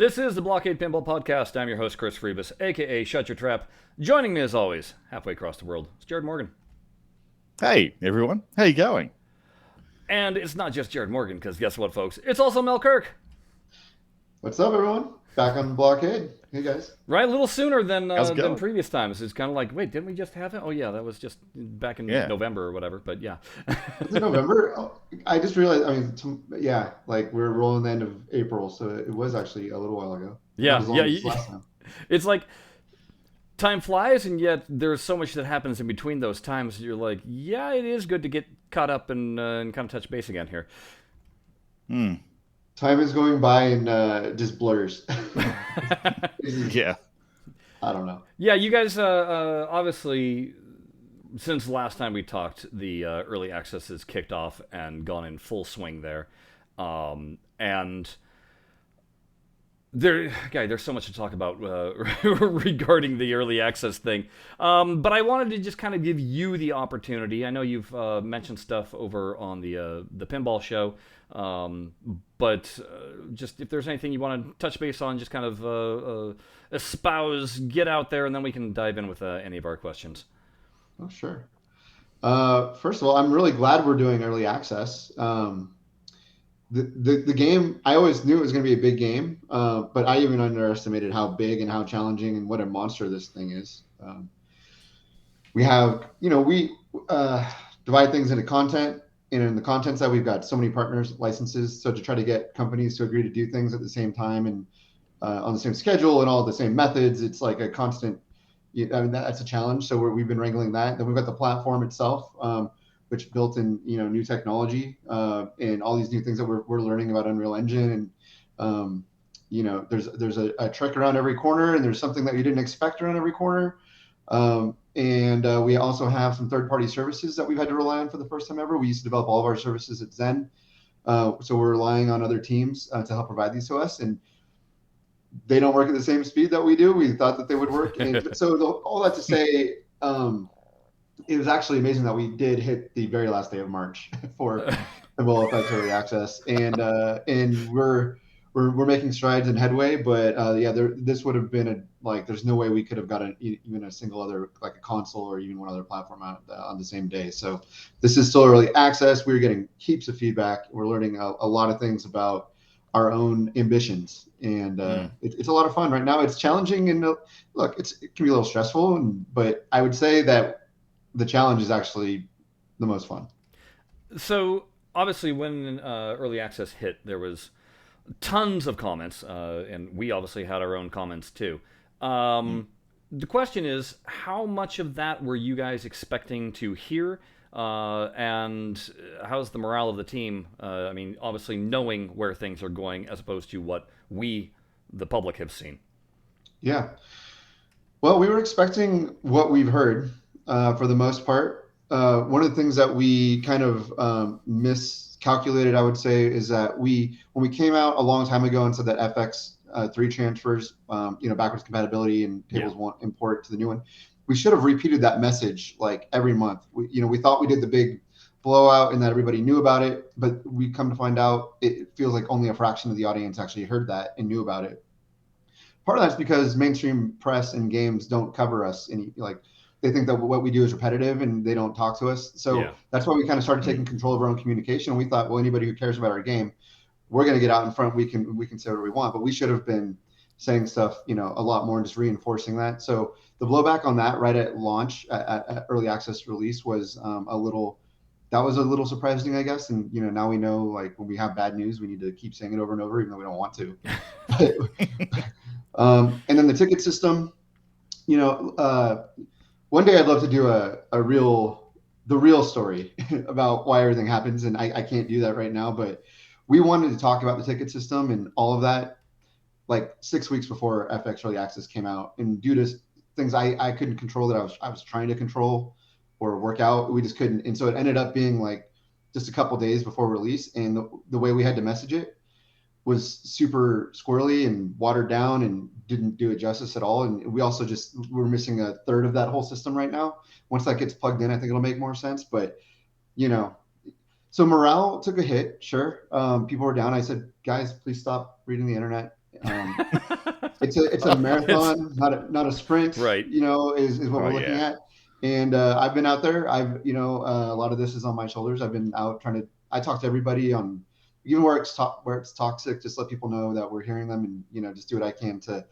This is the BlahCade Pinball Podcast. I'm your host, Chris Freebus, aka Shut Your Trap. Joining me as always, halfway across the world, is Jared Morgan. Hey, everyone. How you going? And it's not just Jared Morgan, because guess what, folks? It's also Mel Kirk. What's up, everyone? Back on BlahCade. Hey, guys. Right, a little sooner than How's it going? previous times. It's kind of like, wait, didn't we just have it? Oh yeah, that was just back in November or whatever. But yeah, Is it November? Oh, I just realized. Yeah, like we're rolling the end of April, so it was actually a little while ago. Not as long as last time. It's like time flies, and yet there's so much that happens in between those times. You're like, yeah, it is good to get caught up and kind of touch base again here. Time is going by and just blurs. Yeah. I don't know. Yeah, you guys obviously, since last time we talked, the early access has kicked off and gone in full swing there. And there's so much to talk about regarding the early access thing. But I wanted to just kind of give you the opportunity. I know you've mentioned stuff over on the Pinball Show. But just if there's anything you want to touch base on, just kind of espouse, get out there, and then we can dive in with any of our questions. Oh, sure. First of all, I'm really glad we're doing early access. The game, I always knew it was going to be a big game, but I even underestimated how big and how challenging and what a monster this thing is. We have, we divide things into content. And in the content side, we've got so many partners, licenses. So to try to get companies to agree to do things at the same time and on the same schedule and all the same methods, it's like a constant. That's a challenge. So we've been wrangling that. Then we've got the platform itself, which built in new technology and all these new things that we're learning about Unreal Engine. And there's a trick around every corner, and there's something that you didn't expect around every corner. And we also have some third-party services that we've had to rely on for the first time ever. We used to develop all of our services at Zen. So we're relying on other teams to help provide these to us. And they don't work at the same speed that we do. We thought that they would work. And so all that to say, it was actually amazing that we did hit the very last day of March for BlahFX early access. And we're making strides and headway, but this would have been there's no way we could have gotten even a single other, like a console or even one other platform out on the same day. So this is still early access. We're getting heaps of feedback. We're learning a lot of things about our own ambitions, and it's a lot of fun right now. It's challenging, and look, it can be a little stressful, but I would say that the challenge is actually the most fun. So obviously when early access hit, there was tons of comments, and we obviously had our own comments too. The question is, how much of that were you guys expecting to hear, and how's the morale of the team? Obviously knowing where things are going as opposed to what we, the public, have seen. Yeah. Well, we were expecting what we've heard for the most part. One of the things that we kind of miscalculated, I would say, is that when we came out a long time ago and said that FX 3 transfers, backwards compatibility and tables won't import to the new one, we should have repeated that message like every month. We thought we did the big blowout and that everybody knew about it, but we come to find out it feels like only a fraction of the audience actually heard that and knew about it. Part of that's because mainstream press and games don't cover us they think that what we do is repetitive and they don't talk to us. So that's why we kind of started taking control of our own communication. We thought, well, anybody who cares about our game, we're going to get out in front. We can say whatever we want, but we should have been saying stuff, a lot more and just reinforcing that. So the blowback on that right at launch, at early access release was a little surprising, I guess. And, now we know, like, when we have bad news, we need to keep saying it over and over, even though we don't want to. And then the ticket system, one day I'd love to do the real story about why everything happens. And I can't do that right now, but we wanted to talk about the ticket system and all of that like 6 weeks before FX early access came out. And due to things I couldn't control that I was trying to control or work out, we just couldn't. And so it ended up being like just a couple days before release. And the way we had to message it was super squirrely and watered down and didn't do it justice at all. And we also we're missing a third of that whole system right now. Once that gets plugged in, I think it'll make more sense. But, so morale took a hit. Sure. People were down. I said, guys, please stop reading the internet. It's a marathon, not a sprint. Right. Is what we're looking yeah. at. And I've been out there. A lot of this is on my shoulders. I've been out trying to. I talk to everybody on, even where it's toxic. Just let people know that we're hearing them, and just do what I can to.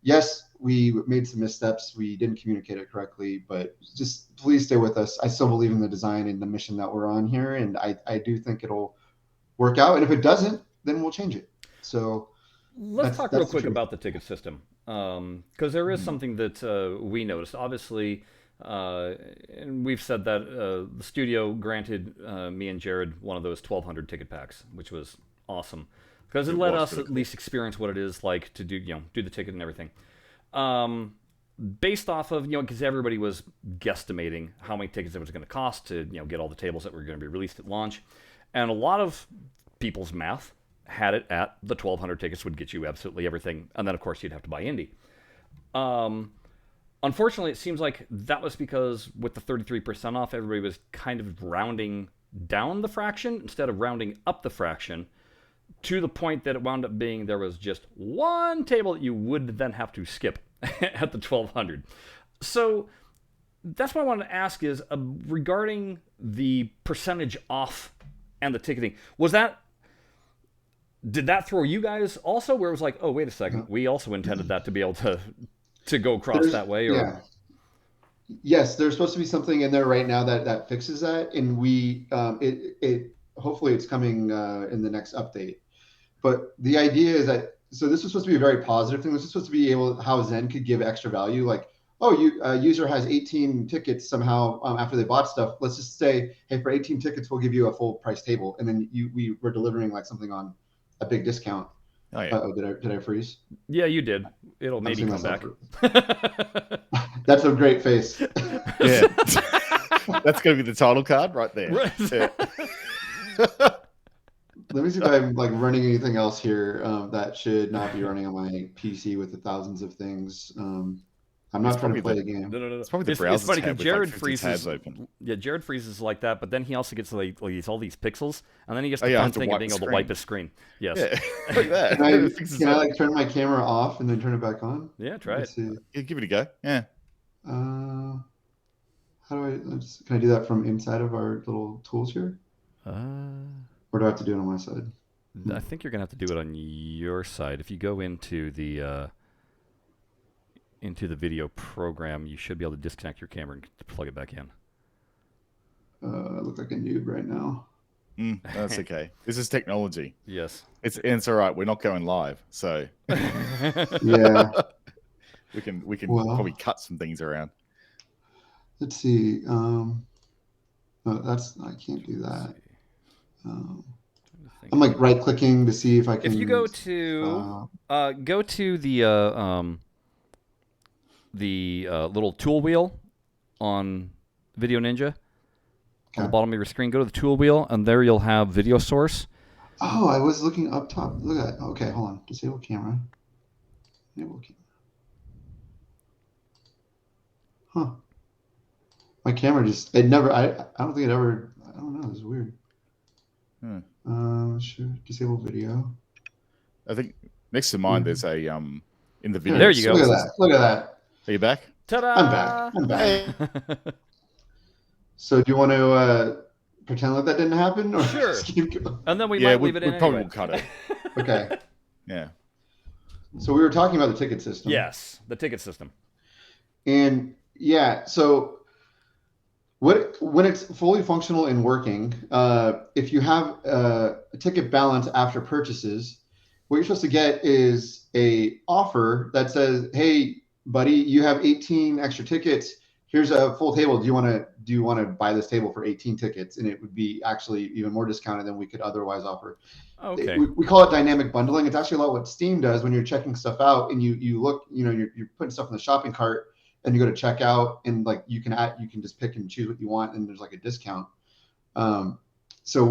Yes, we made some missteps. We didn't communicate it correctly, but just please stay with us. I still believe in the design and the mission that we're on here, and I do think it'll work out. And if it doesn't, then we'll change it. So. Let's talk real quick about the ticket system, because there is something that we noticed. Obviously, and we've said that the studio granted me and Jared one of those 1,200 ticket packs, which was awesome, because it let us at least experience what it is like to do the ticket and everything. Based off of because everybody was guesstimating how many tickets it was going to cost to get all the tables that were going to be released at launch, and a lot of people's math had it at the 1,200 tickets would get you absolutely everything, and then of course you'd have to buy indie. Unfortunately, it seems like that was because with the 33% off, everybody was kind of rounding down the fraction instead of rounding up the fraction, to the point that it wound up being there was just one table that you would then have to skip at the 1,200. So that's what I wanted to ask is regarding the percentage off and the ticketing. Did that throw you guys also, where it was like, oh, wait a second, we also intended that to be able to go across that way? Or... Yeah. Yes, there's supposed to be something in there right now that fixes that, and we hopefully it's coming in the next update. But the idea is that this was supposed to be a very positive thing. This is supposed to be how Zen could give extra value, like, oh, user has 18 tickets somehow after they bought stuff. Let's just say, hey, for 18 tickets, we'll give you a full price table, and then we were delivering like something on a big discount. Oh yeah. Did I freeze? Yeah, you did. It'll maybe come back. That's a great face. Yeah. That's going to be the title card right there. Right. Yeah. Let me see if I'm like running anything else here that should not be running on my PC with the thousands of things. I'm not trying to play the game. No. It's probably the browser funny tab because with Jared like 50 freezes. tabs open. Yeah, Jared freezes like that, but then he also gets like all these pixels, and then he gets Oh, the yeah, I fun have to thing of wipe being the able to screen. wipe his screen. Yes. Yeah. Like that. Can I like turn my camera off and then turn it back on? Yeah, try Let's it. see. Yeah, give it a go. Yeah. How do can I do that from inside of our little tools here? Or do I have to do it on my side? I think you're gonna have to do it on your side. If you go into the video program, you should be able to disconnect your camera and plug it back in. I look like a noob right now. That's okay. This is technology. Yes. It's all right. We're not going live, so Yeah. we can probably cut some things around. Let's see. No, I can't do that. I'm like right clicking to see if I can. If you go to the little tool wheel on Video Ninja on the bottom of your screen, go to the tool wheel, and there you'll have video source. Oh, I was looking up top. Look at that. Okay, hold on. Disable camera. Enable camera. Huh. My camera I don't think it ever. I don't know. It's weird. Sure. Disable video. I think next to mine there's a in the video. There you go. Look at that. Look at that. Are you back? Ta-da! I'm back. So do you want to pretend like that didn't happen, or Sure. just keep going? And then we might leave it in we probably anyway. will cut it. Okay. Yeah. So we were talking about the ticket system. Yes, the ticket system. And yeah, so when it's fully functional and working, if you have a ticket balance after purchases, what you're supposed to get is a offer that says, "Hey, buddy, you have 18 extra tickets. Here's a full table. Do you want to buy this table for 18 tickets?" And it would be actually even more discounted than we could otherwise offer. Okay. We call it dynamic bundling. It's actually a lot what Steam does when you're checking stuff out and you look, you're putting stuff in the shopping cart and you go to checkout and like you can just pick and choose what you want and there's like a discount. So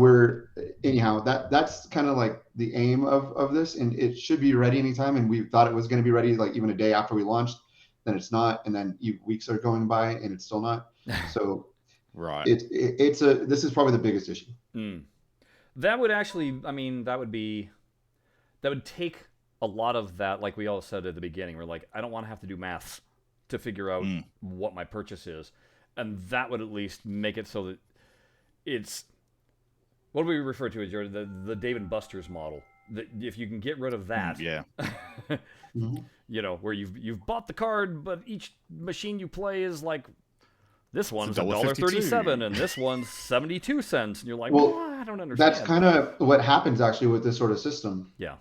that's kind of like the aim of this, and it should be ready anytime. And we thought it was going to be ready like even a day after we launched, then it's not, and then weeks are going by and it's still not. So right. This is probably the biggest issue. That would actually, that would take a lot of that, like we all said at the beginning, we're like, I don't want to have to do maths to figure out what my purchase is. And that would at least make it so that it's, what do we refer to as, Jared? The Dave and Buster's model. That if you can get rid of that, you know, where you've bought the card, but each machine you play is like, this one's $1.37 and this one's 72 cents, and you're like, well, I don't understand. That's kind of what happens actually with this sort of system. Yeah.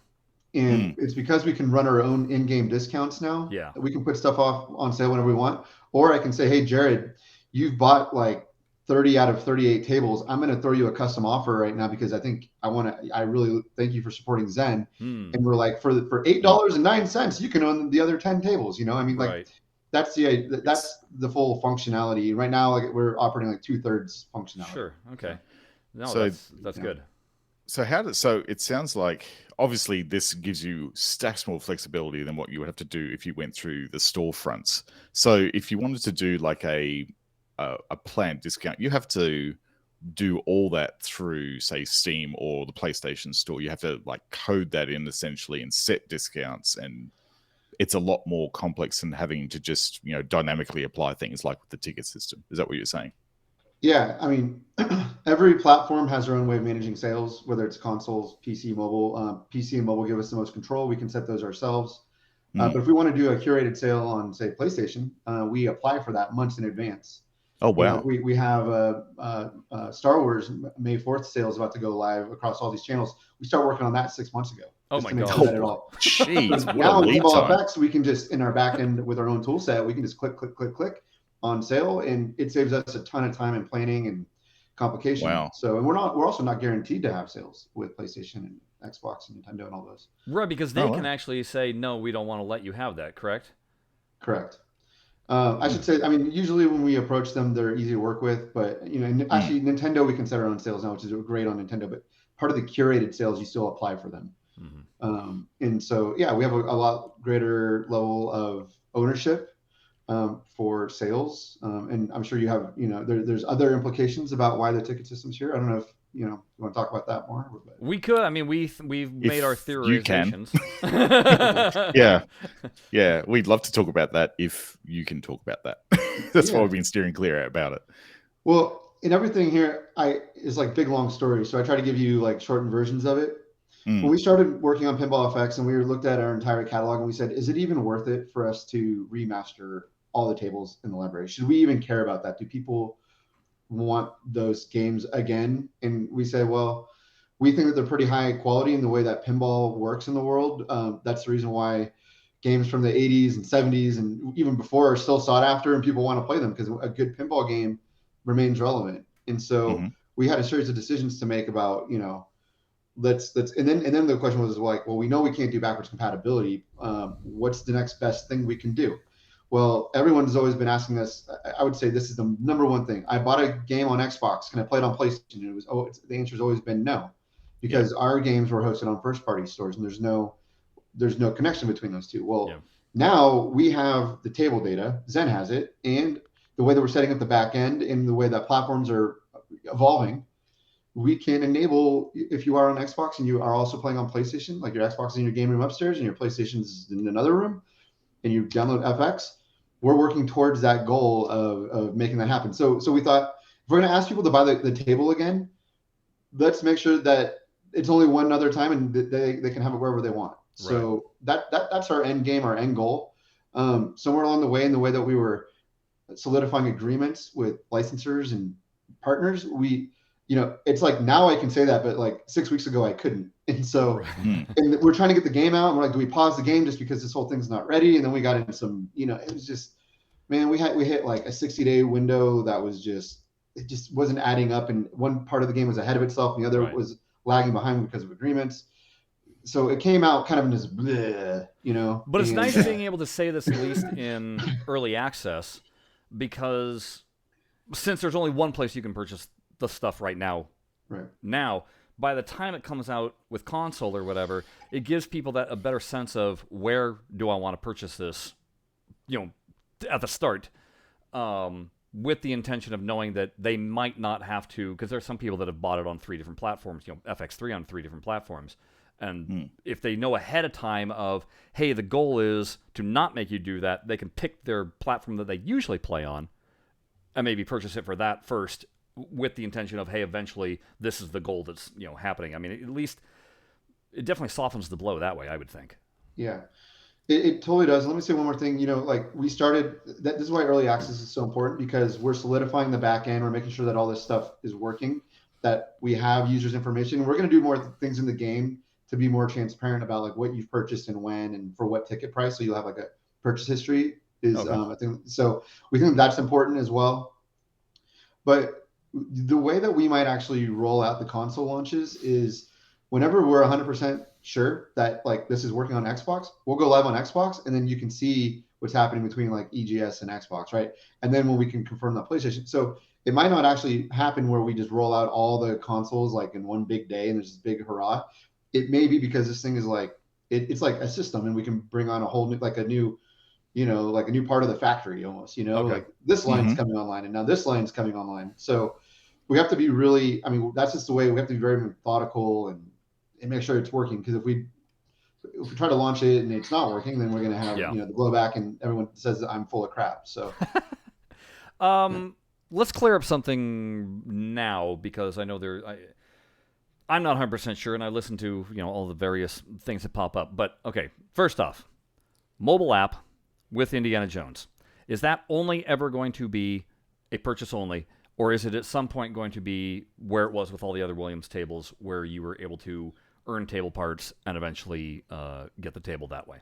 And it's because we can run our own in-game discounts now. Yeah. We can put stuff off on sale whenever we want. Or I can say, hey, Jared, you've bought like 30 out of 38 tables. I'm going to throw you a custom offer right now because I really thank you for supporting Zen. And we're like, for $8.09, you can own the other 10 tables. You know, I mean, like that's the full functionality right now. Like we're operating like 2/3 functionality. Sure. Okay. No, so, that's good. So it sounds like obviously this gives you stacks more flexibility than what you would have to do if you went through the storefronts. So if you wanted to do like a planned discount, you have to do all that through, say, Steam or the PlayStation Store. You have to like code that in essentially and set discounts, and it's a lot more complex than having to just, you know, dynamically apply things like with the ticket system. Is that what you're saying? Yeah, I mean, every platform has their own way of managing sales, whether it's consoles, PC, mobile. PC and mobile give us the most control. We can set those ourselves. But if we want to do a curated sale on, say, PlayStation, we apply for that months in advance. Oh, wow. You know, we have Star Wars May 4th sale is about to go live across all these channels. We start working on that 6 months ago. Oh, my God. Jeez, what now a in lead PinBall time. FX, we can just, in our back end with our own tool set, we can just click on sale, and it saves us a ton of time and planning and complication. Wow. So, and we're also not guaranteed to have sales with PlayStation and Xbox and Nintendo and all those. Right, because they can actually say, no, we don't want to let you have that, correct? Correct. I should say, I mean, usually when we approach them, they're easy to work with, but, you know, actually Nintendo, we can set our own sales now, which is great on Nintendo, but part of the curated sales, you still apply for them. And so, yeah, we have a lot greater level of ownership for sales. And I'm sure you have, you know, there's other implications about why the ticket system's here. I don't know if, you know, you want to talk about that more? But. We could. I mean, we've made our theorizations. Yeah, we'd love to talk about that if you can talk about that. That's why we've been steering clear about it. Well, in everything here, is like big, long stories. So I try to give you like shortened versions of it. When we started working on Pinball FX and we looked at our entire catalog and we said, is it even worth it for us to remaster all the tables in the library? Should we even care about that? Do people want those games again? And we say, well, we think that they're pretty high quality in the way that pinball works in the world. That's the reason why games from the 80s and 70s and even before are still sought after and people want to play them, because a good pinball game remains relevant. And so we had a series of decisions to make about, you know, let's and then the question was like, well, we know we can't do backwards compatibility. What's the next best thing we can do? Well, everyone's always been asking us. I would say this is the number one thing. I bought a game on Xbox. Can I play it on PlayStation? And it was the answer's always been no, because our games were hosted on first-party stores, and there's no connection between those two. Well, now we have the table data. Zen has it, and the way that we're setting up the back end and the way that platforms are evolving, we can enable, if you are on Xbox and you are also playing on PlayStation, like your Xbox is in your game room upstairs and your PlayStation's in another room, and you download FX, we're working towards that goal of making that happen. So we thought, if we're going to ask people to buy the table again, let's make sure that it's only one other time and they can have it wherever they want. Right. So that's our end game, our end goal. Somewhere along the way, in the way that we were solidifying agreements with licensors and partners, you know, it's like now I can say that, but like 6 weeks ago I couldn't. And so, and we're trying to get the game out. And we're like, do we pause the game just because this whole thing's not ready? And then we got into some, you know, it was just, man, we hit like a 60-day window that was it just wasn't adding up. And one part of the game was ahead of itself, and the other was lagging behind because of agreements. So it came out kind of in this bleh, you know. But it's nice being able to say this at least in early access, because since there's only one place you can purchase the stuff right now. Now, by the time it comes out with console or whatever, it gives people that a better sense of where do I want to purchase this, you know, at the start, with the intention of knowing that they might not have to, because there are some people that have bought it on 3 different platforms, you know, FX3 on 3 different platforms, And if they know ahead of time of, hey, the goal is to not make you do that, they can pick their platform that they usually play on and maybe purchase it for that first with the intention of, hey, eventually this is the goal that's happening. I mean, at least it definitely softens the blow that way, I would think. Yeah. It totally does. Let me say one more thing. Like we started, this is why early access is so important, because we're solidifying the back end. We're making sure that all this stuff is working, that we have users' information. We're going to do more things in the game to be more transparent about like what you've purchased and when and for what ticket price. So you'll have like a purchase history I think so. We think that's important as well. But the way that we might actually roll out the console launches is whenever we're 100% sure that like this is working on Xbox, we'll go live on Xbox, and then you can see what's happening between like EGS and Xbox, right? And then when we can confirm that PlayStation. So it might not actually happen where we just roll out all the consoles like in one big day and there's this big hurrah. It may be because this thing is like it's like a system, and we can bring on a whole new like a new part of the factory almost, like this line's coming online and now this line's coming online. So we have to be really, I mean, that's just the way we have to be very methodical and make sure it's working. Because if we try to launch it and it's not working, then we're going to have the blowback and everyone says I'm full of crap. So let's clear up something now, because I know I'm not 100% sure, and I listen to all the various things that pop up. But okay, first off, mobile app with Indiana Jones, is that only ever going to be a purchase only, or is it at some point going to be where it was with all the other Williams tables, where you were able to earn table parts and eventually get the table that way?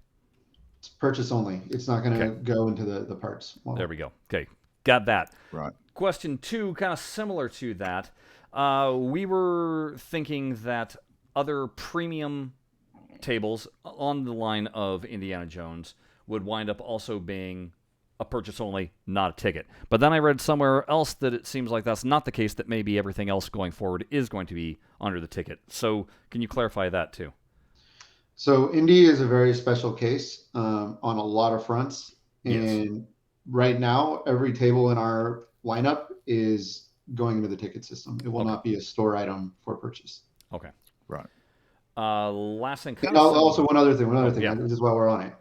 It's purchase only. It's not going to go into the parts model. There we go. Okay, got that. Right. Question 2, kind of similar to that. We were thinking that other premium tables on the line of Indiana Jones would wind up also being a purchase only, not a ticket. But then I read somewhere else that it seems like that's not the case, that maybe everything else going forward is going to be under the ticket. So can you clarify that too? So Indy is a very special case on a lot of fronts. And right now, every table in our lineup is going into the ticket system. It will not be a store item for purchase. Okay. Right. Last thing. Also, one other thing. This is while we're on it.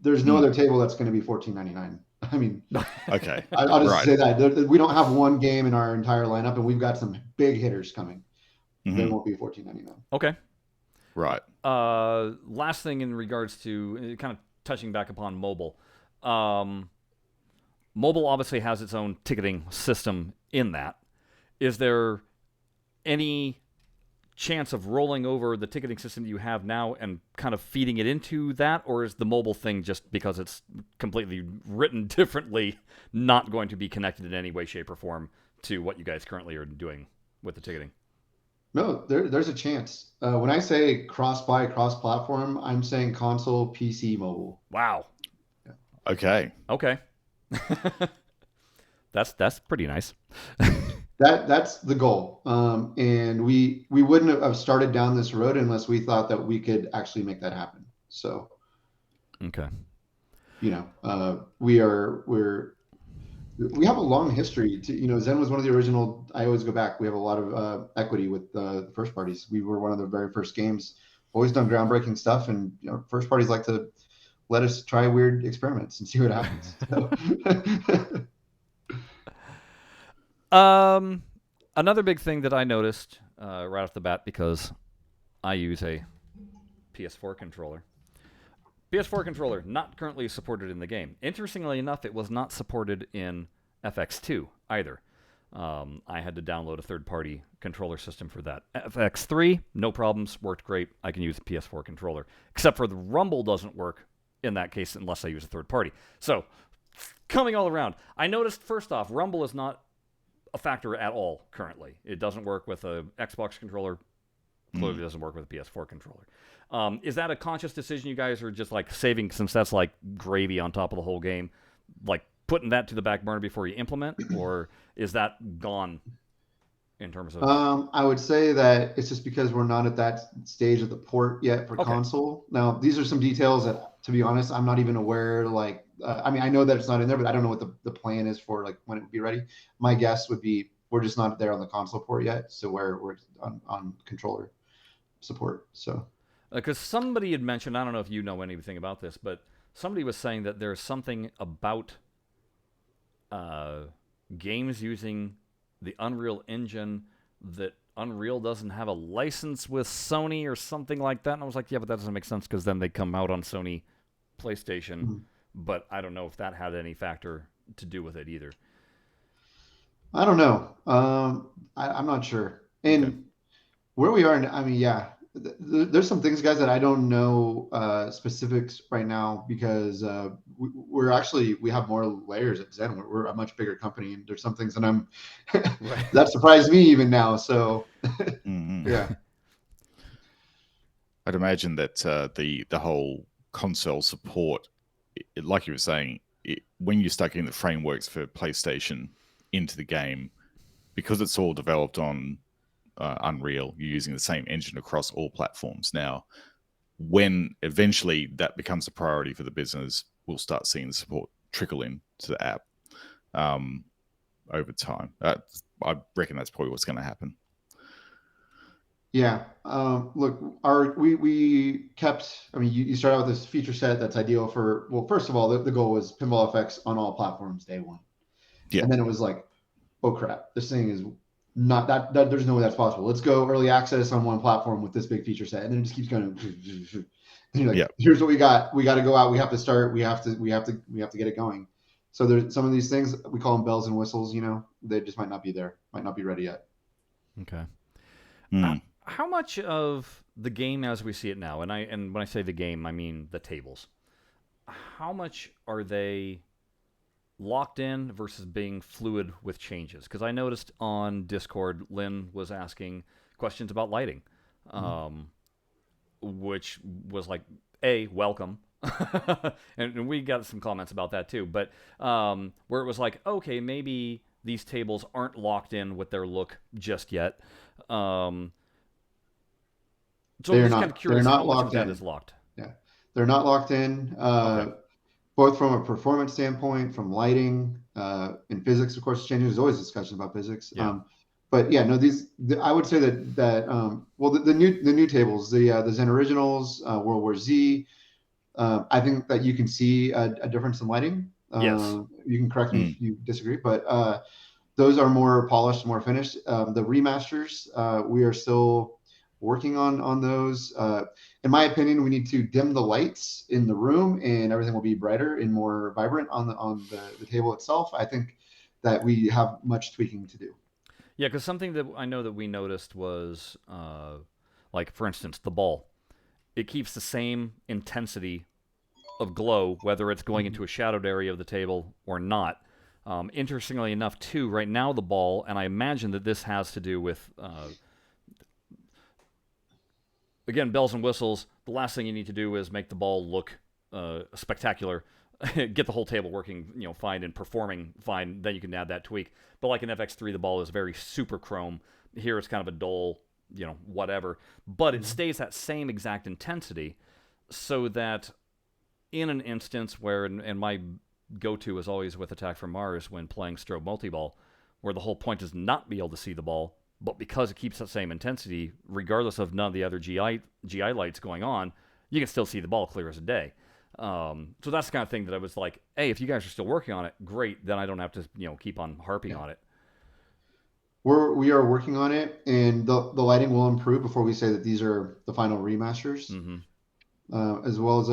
There's no other table that's going to be $14.99. I mean, okay. I'll just say that we don't have one game in our entire lineup, and we've got some big hitters coming. They won't be $14.99. Okay. Right. Last thing in regards to kind of touching back upon mobile. Mobile obviously has its own ticketing system in that. Is there any chance of rolling over the ticketing system that you have now and kind of feeding it into that, or is the mobile thing, just because it's completely written differently, not going to be connected in any way, shape, or form to what you guys currently are doing with the ticketing? No, there's a chance. When I say cross-buy, cross-platform, I'm saying console, PC, mobile. Wow. Yeah. Okay. That's pretty nice. That's the goal. And we wouldn't have started down this road unless we thought that we could actually make that happen. So, okay. We have a long history. Zen was one of the original. I always go back. We have a lot of equity with the first parties. We were one of the very first games. Always done groundbreaking stuff, and first parties like to let us try weird experiments and see what happens. Another big thing that I noticed right off the bat, because I use a PS4 controller. PS4 controller, not currently supported in the game. Interestingly enough, it was not supported in FX2 either. I had to download a third-party controller system for that. FX3, no problems, worked great. I can use a PS4 controller. Except for the Rumble doesn't work in that case unless I use a third party. So, coming all around, I noticed, first off, Rumble is not a factor at all currently. It doesn't work with a Xbox controller. Clearly doesn't work with a PS4 controller. Is that a conscious decision? You guys are just like saving, since that's like gravy on top of the whole game, like putting that to the back burner before you implement, or is that gone in terms of? I would say that it's just because we're not at that stage of the port yet for console. Now, these are some details that, to be honest, I'm not even aware. Like, I mean, I know that it's not in there, but I don't know what the plan is for like when it would be ready. My guess would be we're just not there on the console port yet, so we're on controller support. So Because somebody had mentioned, I don't know if you know anything about this, but somebody was saying that there's something about uh, games using the Unreal Engine that Unreal doesn't have a license with Sony or something like that. And I was like, yeah, but that doesn't make sense because then they come out on Sony PlayStation. Mhm. But I don't know if that had any factor to do with it either. I don't know. I'm not sure. Okay. And where we are, I mean, yeah, there's some things, guys, that I don't know specifics right now because we're actually we have more layers at Zen. We're a much bigger company, and there's some things that I'm Right. that surprised me even now. So Mhm. yeah, I'd imagine that the whole console support, like you were saying, when you start getting the frameworks for PlayStation into the game, because it's all developed on Unreal, you're using the same engine across all platforms now. When eventually that becomes a priority for the business, we'll start seeing the support trickle in to the app over time. I reckon that's probably what's going to happen. yeah. Look, we kept. I mean, you start out with this feature set that's ideal for. Well, first of all, the goal was Pinball FX on all platforms day one, Yeah. and then it was like, oh crap, this thing is not that there's no way that's possible. Let's go early access on one platform with this big feature set, and then it just keeps going. And you're like, Yeah. here's what we got. We got to go out. We have to start. We have to get it going. So there's some of these things we call them bells and whistles. They just might not be there. Might not be ready yet. Okay. Mm. How much of the game as we see it now, and when I say the game, I mean the tables. How much are they locked in versus being fluid with changes? Because I noticed on Discord, Lynn was asking questions about lighting, um, which was like, welcome. And we got some comments about that too. But where it was like, okay, maybe these tables aren't locked in with their look just yet. So I'm They're just kind of not. They're curious how not much of locked that is in. locked. Yeah, they're not locked in. Okay. Both from a performance standpoint, from lighting, and physics, of course, changing. There's always discussion about physics. Yeah. But yeah, no, I would say that well, the new tables, the Zen Originals, World War Z. I think that you can see a difference in lighting. Yes. You can correct me Mm. if you disagree, but those are more polished, more finished. The remasters, we are still working on those. In my opinion, we need to dim the lights in the room, and everything will be brighter and more vibrant on the table itself. I think that we have much tweaking to do. Yeah, because something that I know that we noticed was, like, for instance, the ball. It keeps the same intensity of glow, whether it's going into a shadowed area of the table or not. Interestingly enough, too, right now the ball, and I imagine that this has to do with, again, bells and whistles. The last thing you need to do is make the ball look spectacular, get the whole table working, fine and performing fine. Then you can add that tweak. But like in FX3, the ball is very super chrome. Here it's kind of a dull, whatever. But it stays that same exact intensity, so that in an instance where, and my go-to is always with Attack from Mars when playing strobe multi-ball, where the whole point is not be able to see the ball, but because it keeps that same intensity, regardless of none of the other GI lights going on, you can still see the ball clear as a day. So that's the kind of thing that I was like, hey, if you guys are still working on it, great. Then I don't have to, keep on harping on it. We are working on it, and the lighting will improve before we say that these are the final remasters. Mm-hmm. As well as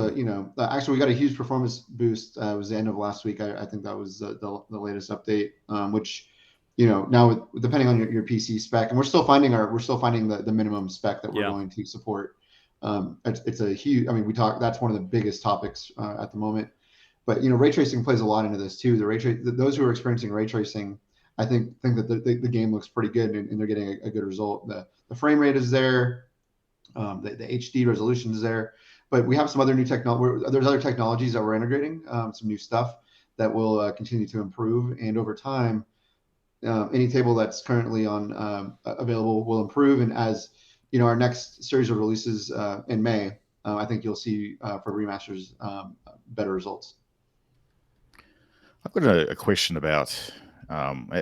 actually we got a huge performance boost. It was the end of last week. I think that was the latest update, which now depending on your PC spec, and we're still finding the minimum spec that we're Yeah. going to support. It's a huge. I mean, that's one of the biggest topics at the moment. But ray tracing plays a lot into this too. Those who are experiencing ray tracing, I think that the game looks pretty good, and they're getting a good result. The frame rate is there. The HD resolution is there. But we have some other new technology. There's other technologies that we're integrating, some new stuff that will continue to improve. And over time, any table that's currently on available will improve. And as our next series of releases in May, I think you'll see for remasters better results. I've got a question about,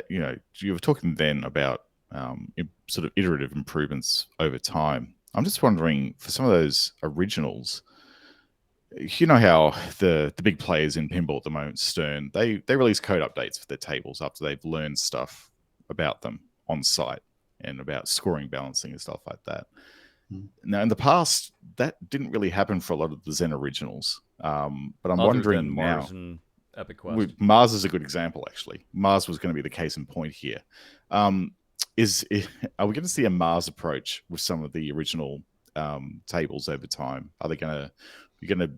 you were talking then about sort of iterative improvements over time. I'm just wondering, for some of those originals, you know how the big players in pinball at the moment, Stern, they release code updates for their tables after they've learned stuff about them on site and about scoring, balancing, and stuff like that. Now, in the past, that didn't really happen for a lot of the Zen originals. But I'm Other wondering than now. Mars and Epic Quest. Mars is a good example, actually. Mars was going to be the case in point here. Are we going to see a Mars approach with some of the original tables over time? Are they going to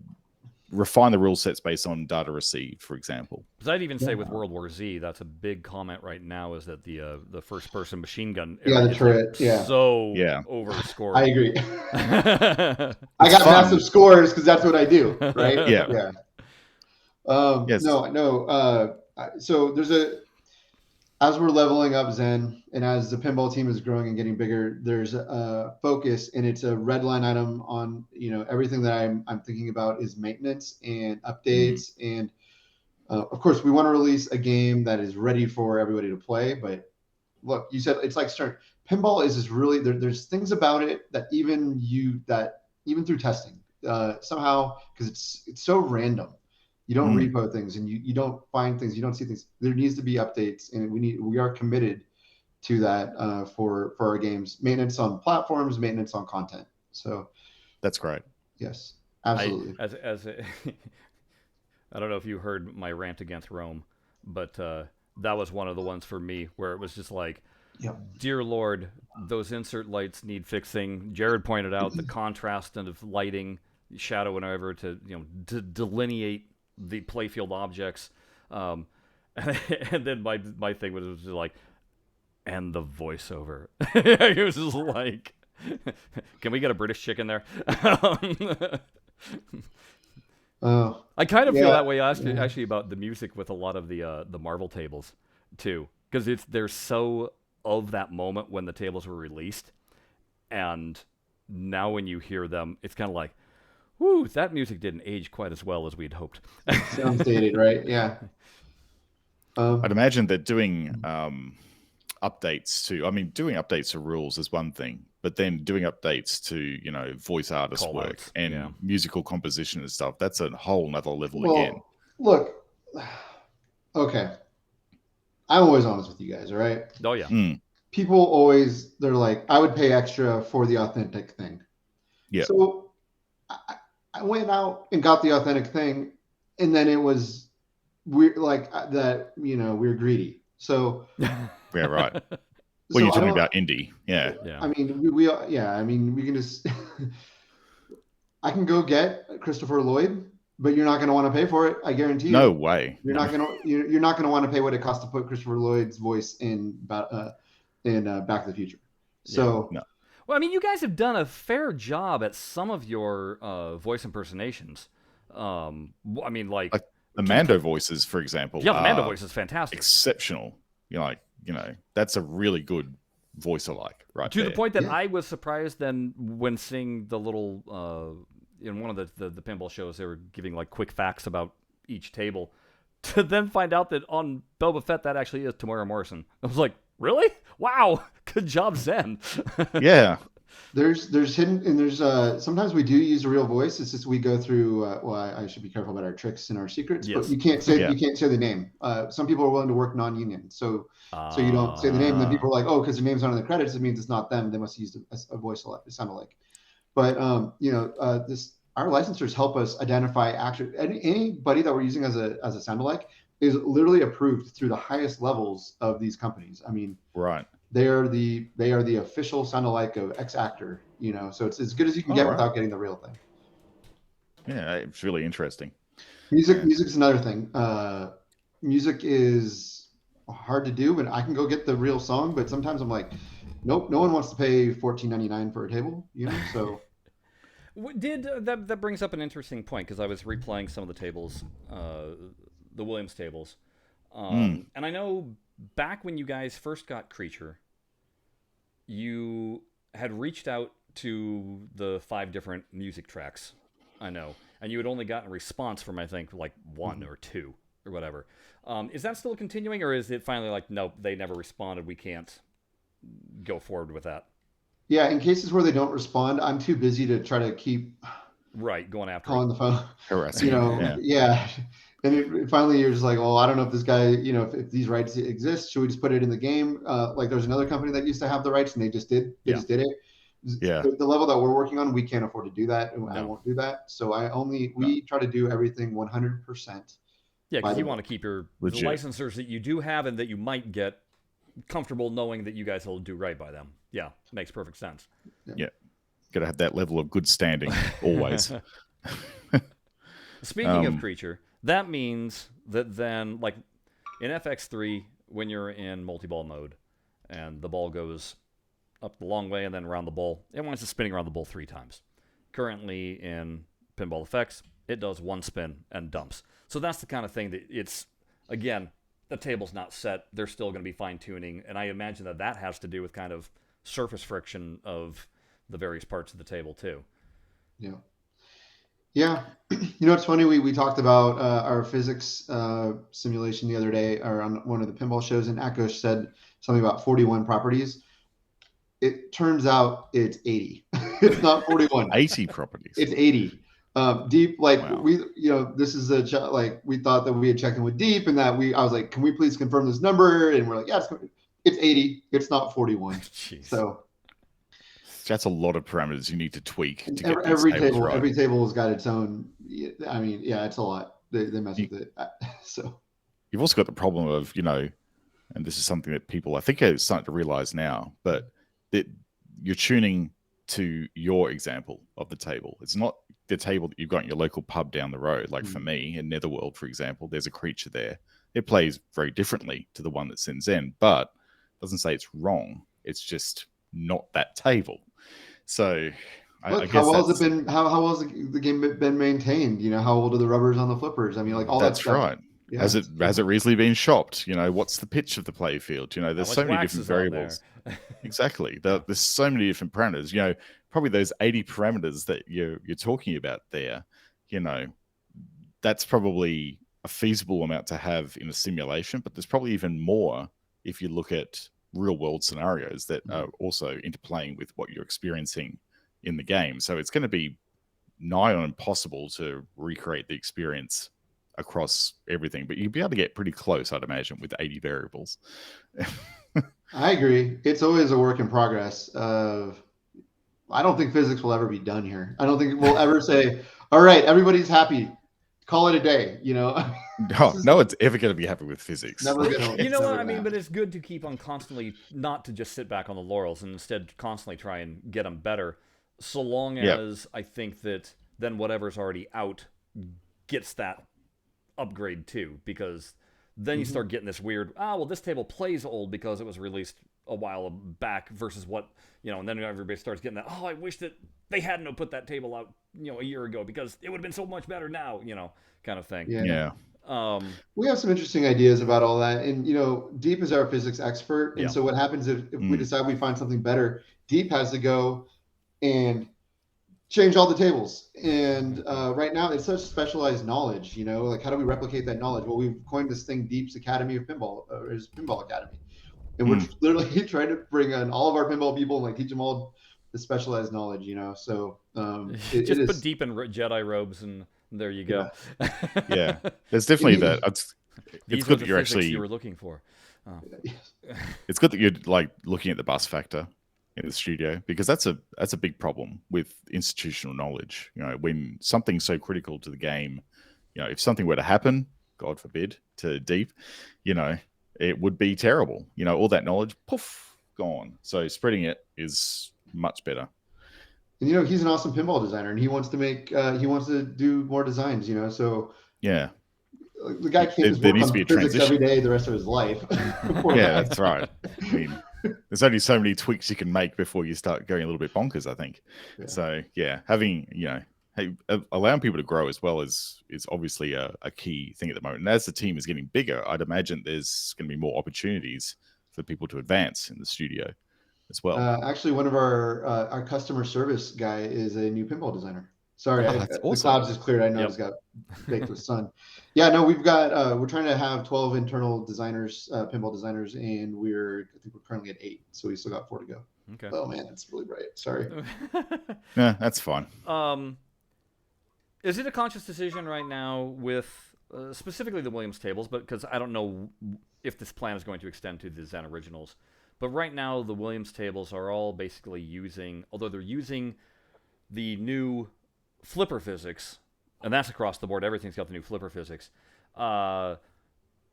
refine the rule sets based on data received, for example? Because I'd even say with World War Z, that's a big comment right now, is that the first-person machine gun Yeah, the is turret, so Yeah. overscored. I agree. It's I got fun. massive scores because that's what I do, right? Yeah. Yeah. Yes. No. So as we're leveling up Zen and as the pinball team is growing and getting bigger, there's a focus, and it's a red line item on, everything that I'm thinking about is maintenance and updates. And of course, we want to release a game that is ready for everybody to play. But look, you said it's like Stern. Pinball is just really there's things about it that even through testing, somehow, because it's so random. You don't repo things, and you don't find things, you don't see things. There needs to be updates, and we are committed to that for our games. Maintenance on platforms, maintenance on content. So That's great. yes, absolutely. I don't know if you heard my rant against Rome, but that was one of the ones for me where it was just like, Yep. dear Lord, those insert lights need fixing. Jared pointed out the contrast of lighting, shadow, and whatever to delineate the playfield objects, and then my thing was just like, and the voiceover. It was just like, can we get a British chick in there? I kind of feel that way actually about the music with a lot of the Marvel tables too, because they're so of that moment when the tables were released, and now when you hear them, it's kind of like, whoo, that music didn't age quite as well as we'd hoped. Sounds dated, right? Yeah. I'd imagine that doing updates to rules is one thing, but then doing updates to voice artist Call work outs, and yeah. musical composition and stuff, that's a whole nother level Well, again. look, okay. I'm always honest with you guys, all right? Oh yeah. People always, they're like, I would pay extra for the authentic thing. Yeah. So I went out and got the authentic thing, and then it was weird, like that. We're greedy. So Yeah, right. Well, so you're talking about indie. Yeah. I mean, we can just. I can go get Christopher Lloyd, but you're not going to want to pay for it. I guarantee you. No way. You're not going to want to pay what it costs to put Christopher Lloyd's voice in Back to the Future. So. No. Well, I mean, you guys have done a fair job at some of your voice impersonations. I mean, like the Mando voices, for example. Yeah, the Mando voice is fantastic. Exceptional. That's a really good voice alike, right? To the point that I was surprised then when seeing the little in one of the pinball shows, they were giving like quick facts about each table, to then find out that on Boba Fett that actually is Tamara Morrison. I was like, really? Wow, good job, Zen. Yeah. There's hidden, and there's sometimes we do use a real voice. It's just we go through. I should be careful about our tricks and our secrets, Yes. but you can't say the name. Some people are willing to work non-union, so you don't say the name. And then people are like, oh, because their name's not in the credits, it means it's not them. They must use a voice sound alike. But our licensors help us identify anybody that we're using as a sound alike is literally approved through the highest levels of these companies. I mean, right. They are the official sound alike of X actor, so it's as good as you can get without getting the real thing. Yeah, it's really interesting. Music's another thing. Music is hard to do, but I can go get the real song, but sometimes I'm like, nope, no one wants to pay $14.99 for a table, so. That brings up an interesting point, because I was replaying some of the tables, the Williams tables, and I know back when you guys first got Creature, you had reached out to the 5 different music tracks, I know, and you had only gotten a response from, I think, like 1 or 2 or whatever. Is that still continuing, or is it finally like, nope, they never responded, we can't go forward with that? Yeah, in cases where they don't respond, I'm too busy to try to keep Right, going after calling it. the phone. Harassing. Yeah. And finally, you're just like, well, I don't know if this guy, if these rights exist, should we just put it in the game? Like there's another company that used to have the rights, and they just did it. Yeah. The level that we're working on, we can't afford to do that, and I No. won't do that. So we try to do everything 100%. Yeah, because by you the want to book. keep the Legit. licensors that you do have and that you might get comfortable knowing that you guys will do right by them. Yeah, makes perfect sense. Yeah. Got to have that level of good standing always. Speaking of creature, that means that then, like in FX3, when you're in multi-ball mode and the ball goes up the long way and then around the bowl, it wants to spinning around the bowl 3 times. Currently in Pinball Effects, it does 1 spin and dumps. So that's the kind of thing that it's, again, the table's not set. They're still going to be fine-tuning, and I imagine that that has to do with kind of surface friction of the various parts of the table, too. Yeah. Yeah. It's funny. We talked about our physics simulation the other day, or on one of the pinball shows, and Akosh said something about 41 properties. It turns out it's 80. It's not 41. 80 properties. It's 80. Deep, like Wow. this is like we thought that we had checked in with Deep, and that I was like, can we please confirm this number? And we're like, yeah, it's 80. It's not 41. Jeez. So that's a lot of parameters you need to tweak to get every these tables table, right. every table has got its own. I mean, yeah, it's a lot. They mess with it. So you've also got the problem of, and this is something that people I think are starting to realize now, but that you're tuning to your example of the table. It's not the table that you've got in your local pub down the road. Like for me in Netherworld, for example, there's a creature there. It plays very differently to the one that's in Zen, but doesn't say it's wrong. It's just not that table. So I guess how well has it been? How well has the game been maintained? How old are the rubbers on the flippers? I mean, like all that stuff. That's right. Yeah, has it recently been shopped? What's the pitch of the play field? There's so many different variables. Exactly. There's so many different parameters. Probably those 80 parameters that you're talking about there. That's probably a feasible amount to have in a simulation, but there's probably even more if you look at real world scenarios that are also interplaying with what you're experiencing in the game. So it's going to be nigh on impossible to recreate the experience across everything, but you'd be able to get pretty close, I'd imagine, with 80 variables. I agree. It's always a work in progress. I don't think physics will ever be done here. I don't think we'll ever say, all right, everybody's happy, call it a day. No one's ever going to be happy with physics. Never gonna, you know what I mean? But it's good to keep on constantly, not to just sit back on the laurels, and instead constantly try and get them better, so long as I think that then whatever's already out gets that upgrade too, because then you start getting this weird, this table plays old because it was released a while back versus what, and then everybody starts getting that, I wish that they hadn't put that table out, a year ago because it would have been so much better now, kind of thing. Yeah. We have some interesting ideas about all that, and Deep is our physics expert, and so what happens if we decide we find something better, Deep has to go and change all the tables. And right now it's such specialized knowledge, like how do we replicate that knowledge? Well, we've coined this thing Deep's Academy of Pinball, or his Pinball Academy. And we're literally trying to bring in all of our pinball people and like teach them all the specialized knowledge, So just put Deep in Jedi robes and there you go. Yeah. There's definitely that. It's good that you're actually you were looking for. It's good that you're like looking at the bus factor in the studio, because that's a big problem with institutional knowledge. When something's so critical to the game, if something were to happen, God forbid, to Deep, it would be terrible. All that knowledge, poof, gone. So spreading it is much better. And he's an awesome pinball designer, and he wants to do more designs. So yeah, the guy can't just work on physics every day the rest of his life. Yeah, that's right. I mean, there's only so many tweaks you can make before you start going a little bit bonkers, I think. Yeah. So yeah, having allowing people to grow as well is obviously a key thing at the moment. And as the team is getting bigger, I'd imagine there's going to be more opportunities for people to advance in the studio as well. Actually, one of our customer service guy is a new pinball designer. Sorry, that's awesome. The clouds just cleared. I know it's got baked with sun. Yeah, no, we've got we're trying to have 12 internal designers, pinball designers, and I think we're currently at 8, so we still got 4 to go. Okay. Oh man, it's really bright. Sorry. Yeah, that's fine. Is it a conscious decision right now with specifically the Williams tables? But because I don't know if this plan is going to extend to the Zen originals, but right now the Williams tables are all basically using, although they're using the new flipper physics, and that's across the board. Everything's got the new flipper physics.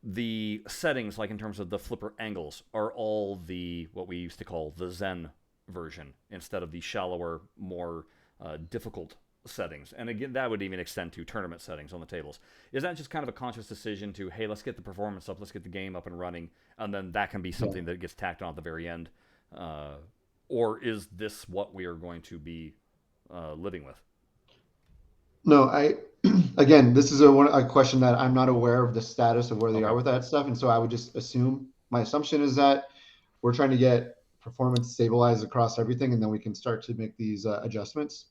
The settings, like in terms of the flipper angles, are all the what we used to call the Zen version instead of the shallower, more difficult settings. And again, that would even extend to tournament settings on the tables. Is that just kind of a conscious decision to, hey, let's get the performance up, let's get the game up and running, and then that can be something that gets tacked on at the very end? Or is this what we are going to be living with? No, again, this is a question that I'm not aware of the status of where they Okay. are with that stuff. And so I would just assume, my assumption is that we're trying to get performance stabilized across everything, and then we can start to make these adjustments.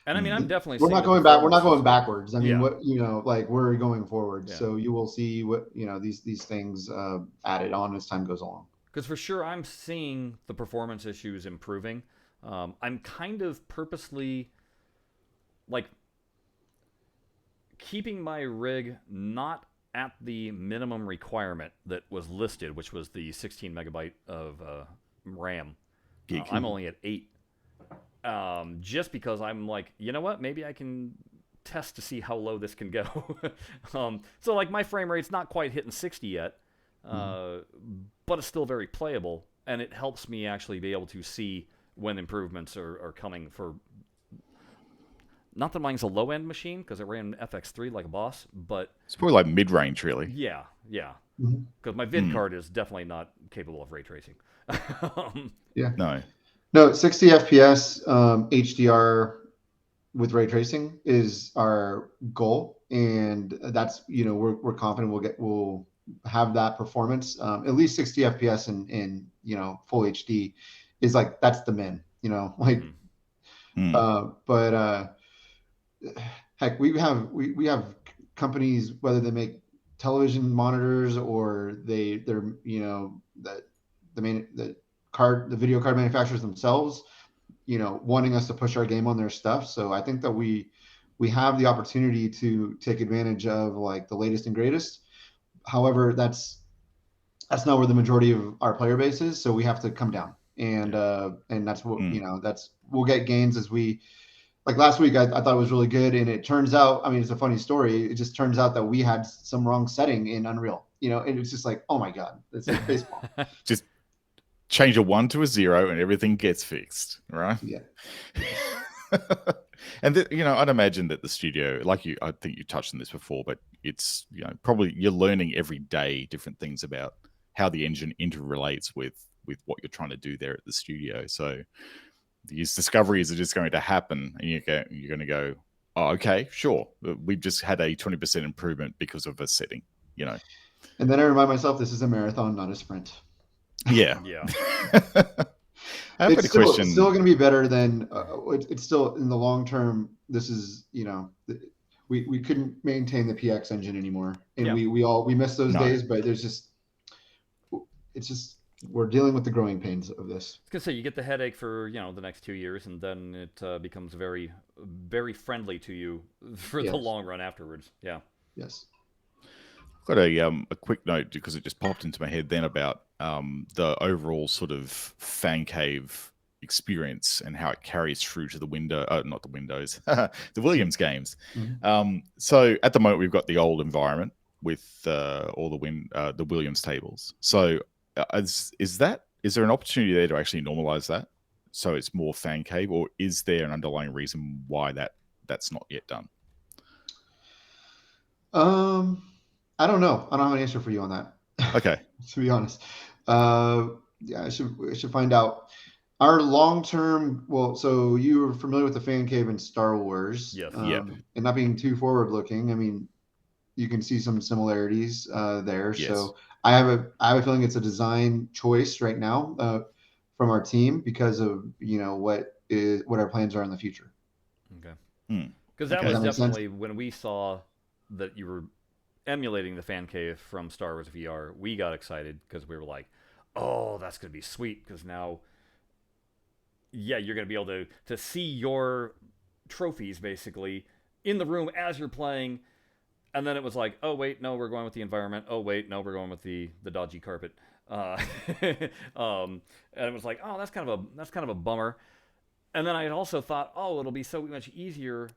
And I mean, I'm definitely We're seeing not the going back. We're not performance going backwards. I mean, Yeah. what, like we're going forward. Yeah. So you will see what, these things added on as time goes along. Because for sure, I'm seeing the performance issues improving. I'm kind of purposely, like, keeping my rig not at the minimum requirement that was listed, which was the 16 megabyte of RAM. I'm only at 8. Just because I'm like, you know what? Maybe I can test to see how low this can go. So, like, my frame rate's not quite hitting 60 yet, but it's still very playable, and it helps me actually be able to see when improvements are coming for. Not that mine's a low-end machine, because it ran FX3 like a boss, but... It's probably like mid-range, really. Yeah. Because my vid card is definitely not capable of ray tracing. Yeah. No, 60 FPS HDR with ray tracing is our goal, and that's, we're confident we'll have that performance. At least 60 FPS in full HD is like, that's the min. But heck, we have companies, whether they make television monitors or they're the video card manufacturers themselves, wanting us to push our game on their stuff. So I think that we have the opportunity to take advantage of like the latest and greatest. However, that's not where the majority of our player base is. So we have to come down, and that's what we'll get gains as we. Like last week, I thought it was really good, and it turns out, I mean, it's a funny story. It just turns out that we had some wrong setting in Unreal, and it's just like, oh my god, it's like baseball. Just change a 1 to a 0, and everything gets fixed, right? Yeah. And I'd imagine that the studio, I think you touched on this before, but it's probably you're learning every day different things about how the engine interrelates with what you're trying to do there at the studio. So these discoveries are just going to happen, and you're going to go, oh, okay, sure. We've just had a 20% improvement because of a setting, And then I remind myself, this is a marathon, not a sprint. Yeah. It's still going to be better than it's still in the long term. This is, we couldn't maintain the PX engine anymore, and we miss those days, but it's just we're dealing with the growing pains of this. I was gonna say, you get the headache for the next 2 years, and then it becomes very, very friendly to you for the long run afterwards. Yeah. Yes. I've got a quick note because it just popped into my head then about the overall sort of fan cave experience and how it carries through to the not the Windows, the Williams games. So at the moment we've got the old environment with all the Williams tables. So is there an opportunity there to actually normalize that so it's more fan cave, or is there an underlying reason why that's not yet done? I don't know. I don't have an answer for you on that. Okay. To be honest. I should find out. Our long-term, so you were familiar with the fan cave in Star Wars. Yes. And not being too forward-looking, I mean, you can see some similarities there. Yes. So I have a feeling it's a design choice right now from our team because of what our plans are in the future. Okay. Because that was definitely when we saw that you were emulating the fan cave from Star Wars VR, we got excited because we were like, oh, that's going to be sweet, because now yeah, you're going to be able to see your trophies basically in the room as you're playing. And then it was like, oh wait, no, we're going with the environment. Oh wait, no, we're going with the dodgy carpet. Uh, and it was like, oh, that's kind of a bummer. And then I had also thought, oh, it'll be so much easier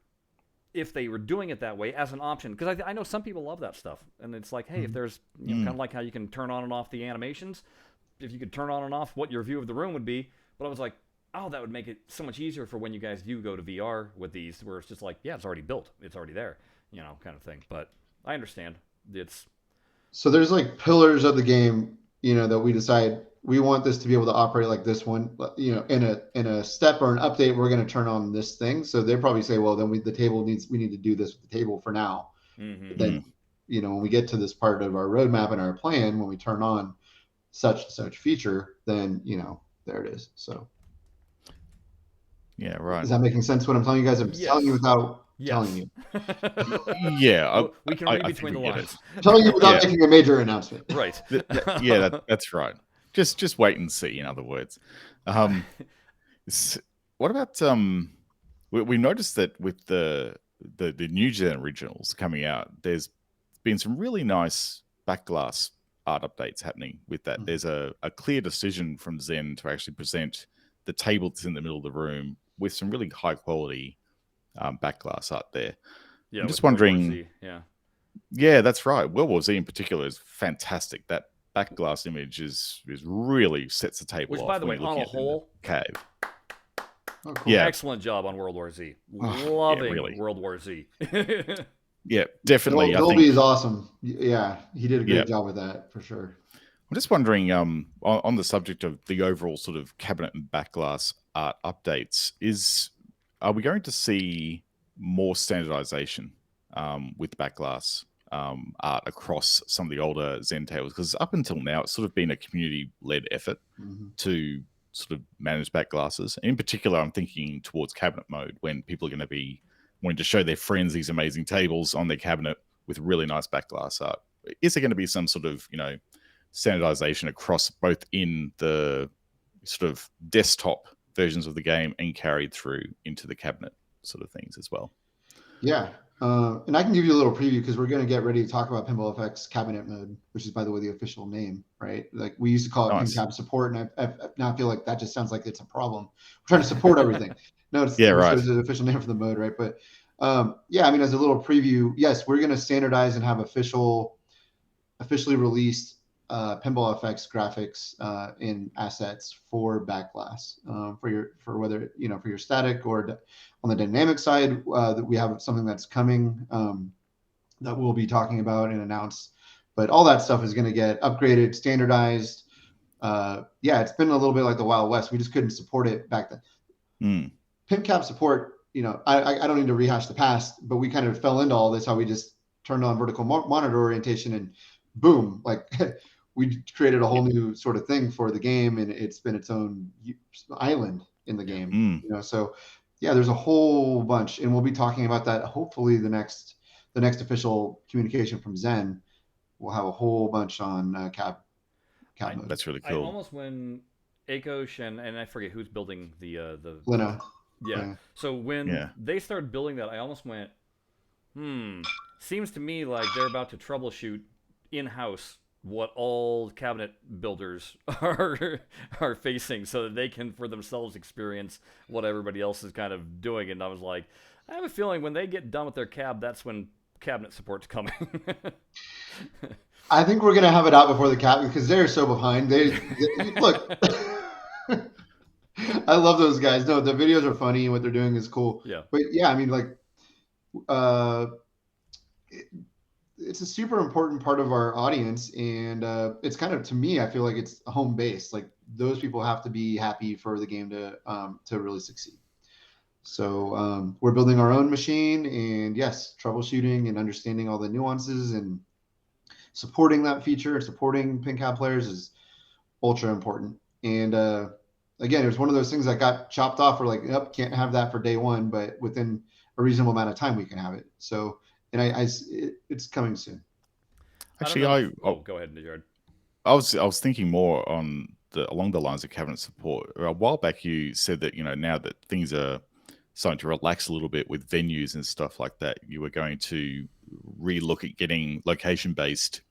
if they were doing it that way as an option, because I know some people love that stuff, and it's like, hey, if there's kind of like how you can turn on and off the animations, if you could turn on and off what your view of the room would be. But I was like, oh, that would make it so much easier for when you guys do go to VR with these, where it's just like, yeah, it's already built, it's already there, kind of thing. But I understand it's So there's like pillars of the game, that we decide we want this to be able to operate like this one. In a step or an update, we're going to turn on this thing. So they probably say, well, then we need to do this with the table for now. But then, when we get to this part of our roadmap and our plan, when we turn on such and such feature, then there it is. So yeah, right. Is that making sense? What I'm telling you guys, I'm telling you without telling you. Yeah, we can read between the lines. I'm telling you without making a major announcement. Right. That's right. Just wait and see. In other words, what about we noticed that with the new gen originals coming out, there's been some really nice backglass art updates happening with that. There's a clear decision from Zen to actually present the table that's in the middle of the room with some really high quality backglass art there. Yeah, I'm just wondering. Yeah, that's right. World War Z in particular is fantastic. That backglass image is really sets the table. Which, off by the way, when you're on a looking at whole, cave. Oh, cool. Yeah, excellent job on World War Z. Loving really. World War Z. Yeah, definitely. Dolby is awesome. Yeah, he did a great job with that for sure. I'm just wondering, on the subject of the overall sort of cabinet and backglass art updates, are we going to see more standardization with backglass art across some of the older Zen tables? Because up until now, it's sort of been a community-led effort to sort of manage backglasses. In particular, I'm thinking towards cabinet mode, when people are going to be wanting to show their friends these amazing tables on their cabinet with really nice backglass art. Is there going to be some sort of, standardization across both in the sort of desktop versions of the game and carried through into the cabinet sort of things as well? Yeah. And I can give you a little preview, because we're going to get ready to talk about PinballFX cabinet mode, which is, by the way, the official name, right? Like, we used to call it PinCab support, and I now feel like that just sounds like it's a problem. We're trying to support everything. No, it's an official name for the mode, right? But I mean, as a little preview, yes, we're going to standardize and have officially released PinballFX graphics in assets for backglass for whether for your static or on the dynamic side. That we have something that's coming that we'll be talking about and announce. But all that stuff is going to get upgraded, standardized. It's been a little bit like the Wild West. We just couldn't support it back then. PinCab support, I don't need to rehash the past, but we kind of fell into all this, how we just turned on vertical monitor orientation and boom, like we created a whole new sort of thing for the game, and it's been its own island in the game. So there's a whole bunch, and we'll be talking about that. Hopefully the next official communication from Zen will have a whole bunch on cab mode. That's really cool. I almost, when Akosh and I forget who's building the Lina. Yeah. So when they started building that, I almost went, seems to me like they're about to troubleshoot in-house what all cabinet builders are facing, so that they can for themselves experience what everybody else is kind of doing. And I was like, I have a feeling when they get done with their cab, that's when cabinet support's coming. I think we're gonna have it out before the cab, because they're so behind. They look. I love those guys. No, the videos are funny and what they're doing is cool. Yeah. But I mean, like, it's a super important part of our audience, and it's kind of, to me, I feel like it's home base. Like, those people have to be happy for the game to really succeed. So we're building our own machine, and yes, troubleshooting and understanding all the nuances and supporting that feature, supporting PinCab players is ultra important. And again, it was one of those things that got chopped off. We're like, yep, can't have that for day one, but within a reasonable amount of time, we can have it. So, and it's coming soon. Actually, go ahead, Jared. I was thinking more on along the lines of cabinet support. A while back, you said that now that things are starting to relax a little bit with venues and stuff like that, you were going to re-look at getting location-based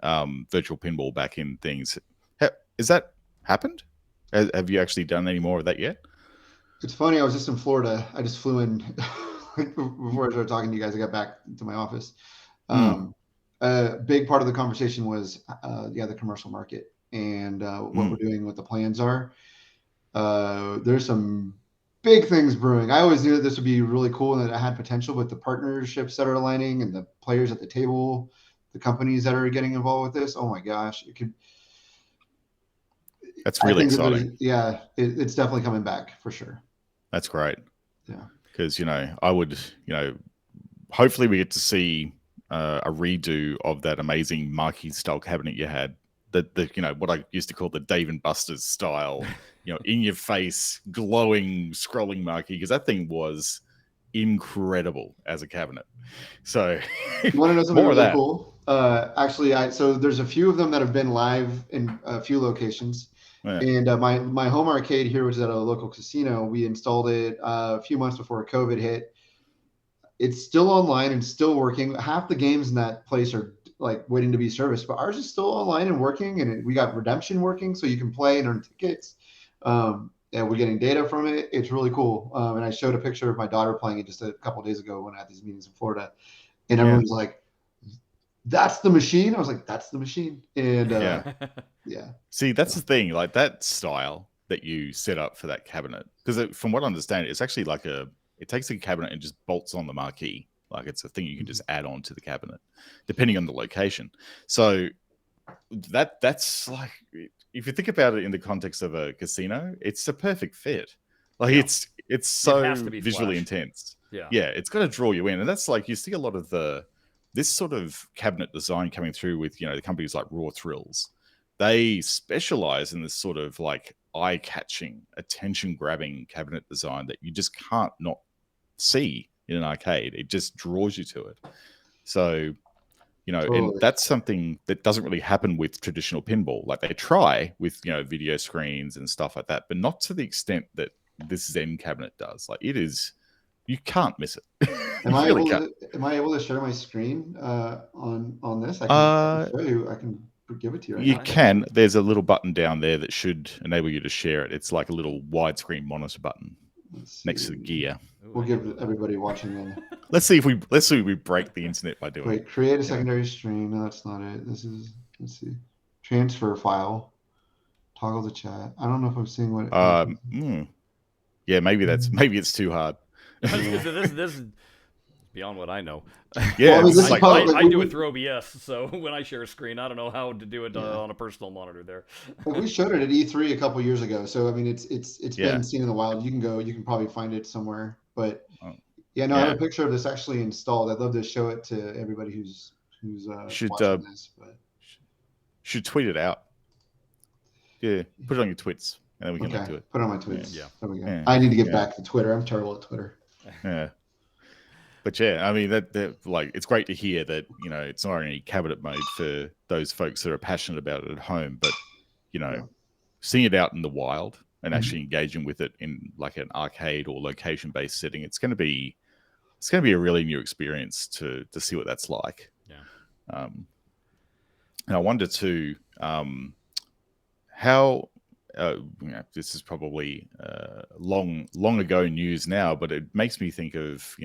virtual pinball back in things. Has that happened? Have you actually done any more of that yet? It's funny. I was just in Florida. I just flew in before I started talking to you guys. I got back to my office. A big part of the conversation was the commercial market and what we're doing, what the plans are. There's some big things brewing. I always knew that this would be really cool and that it had potential, but the partnerships that are aligning and the players at the table, the companies that are getting involved with this, oh my gosh, it could. That's really exciting. It's definitely coming back for sure. That's great. Yeah, because I would hopefully we get to see a redo of that amazing marquee style cabinet you had. The what I used to call the Dave and Buster's style, in your face, glowing, scrolling marquee, because that thing was incredible as a cabinet. So you want to know something really cool? Actually, so there's a few of them that have been live in a few locations. Yeah. And my home arcade here, which is at a local casino, we installed it a few months before COVID hit. It's still online and still working. Half the games in that place are like waiting to be serviced, but ours is still online and working. And we got redemption working, so you can play and earn tickets. And we're getting data from it. It's really cool. And I showed a picture of my daughter playing it just a couple of days ago when I had these meetings in Florida, and everyone was like, "That's the machine." I was like, "That's the machine." And yeah. See, that's the thing. Like that style that you set up for that cabinet, because from what I understand, it's actually like it takes a cabinet and just bolts on the marquee. Like it's a thing you can just add on to the cabinet, depending on the location. So that's like, if you think about it in the context of a casino, it's a perfect fit. Like it's so visually intense. Yeah, it's got to draw you in, and that's like you see a lot of this sort of cabinet design coming through with the companies like Raw Thrills. They specialize in this sort of like eye-catching, attention-grabbing cabinet design that you just can't not see in an arcade. It just draws you to it. So, and that's something that doesn't really happen with traditional pinball. Like they try with, video screens and stuff like that, but not to the extent that this Zen cabinet does. Like it is, you can't miss it. Am I able to share my screen on this? I can show you. I can give it to you right now. You can. There's a little button down there that should enable you to share it. It's like a little widescreen monitor button next to the gear. We'll give everybody watching in. Let's see if we break the internet by doing it. Wait, create a secondary stream. No, that's not it. This is, let's see. Transfer file. Toggle the chat. I don't know if I'm seeing what yeah, maybe it's too hard. This is beyond what I know. Yeah, I do it through OBS, so when I share a screen, I don't know how to do it on a personal monitor there. We showed it at E3 a couple years ago, so I mean, it's been seen in the wild. You can probably find it somewhere, but I have a picture of this actually installed. I'd love to show it to everybody who's watching this. But should tweet it out. Yeah, put it on your tweets, and then we can link to it. Put it on my tweets. Yeah. There we go. I need to get back to Twitter. I'm terrible at Twitter. Yeah. But I mean, that like it's great to hear that it's not only cabinet mode for those folks that are passionate about it at home, but seeing it out in the wild and actually engaging with it in like an arcade or location-based setting, it's going to be a really new experience to see what that's like. Yeah. And I wonder too, how this is probably long ago news now, but it makes me think of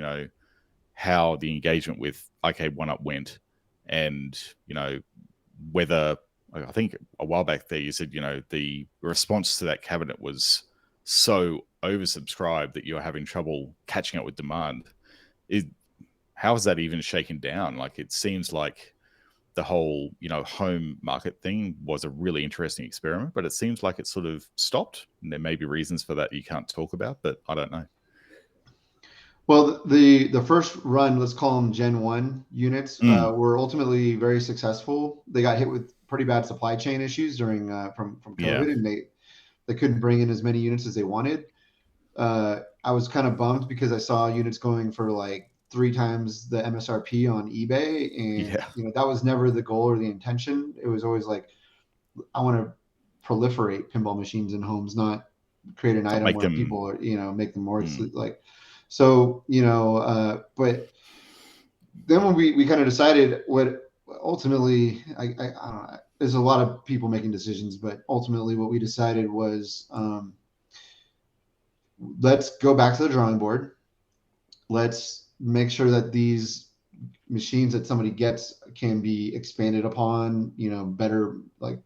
how the engagement with Arcade 1UP went, and whether, I think a while back there you said the response to that cabinet was so oversubscribed that you're having trouble catching up with demand. How is that even shaken down? Like it seems like the whole home market thing was a really interesting experiment, but it seems like it sort of stopped, and there may be reasons for that you can't talk about, but I don't know. Well, the first run, let's call them Gen 1 units, were ultimately very successful. They got hit with pretty bad supply chain issues during from COVID, and they couldn't bring in as many units as they wanted. I was kind of bummed because I saw units going for like 3 times the MSRP on eBay, and that was never the goal or the intention. It was always like, I want to proliferate pinball machines in homes, not create an item make where them. people are, make them more like. So but then when we kind of decided what ultimately I don't know, there's a lot of people making decisions, but ultimately what we decided was let's go back to the drawing board. Let's make sure that these machines that somebody gets can be expanded upon, better, like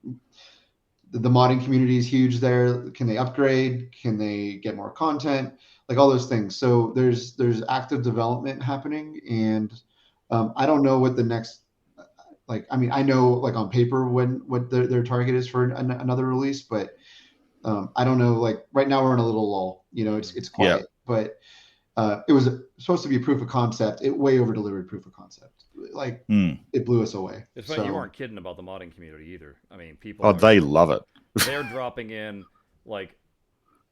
the modding community is huge there. Can they upgrade? Can they get more content? Like all those things. So there's active development happening, and I don't know what the next, I know like on paper what their target is for another release, but I don't know. Like right now we're in a little lull. It's quiet, but it was supposed to be a proof of concept. It way over delivered proof of concept. Like it blew us away. It's funny, you weren't kidding about the modding community either. I mean, people. Oh, they love it. They're dropping in like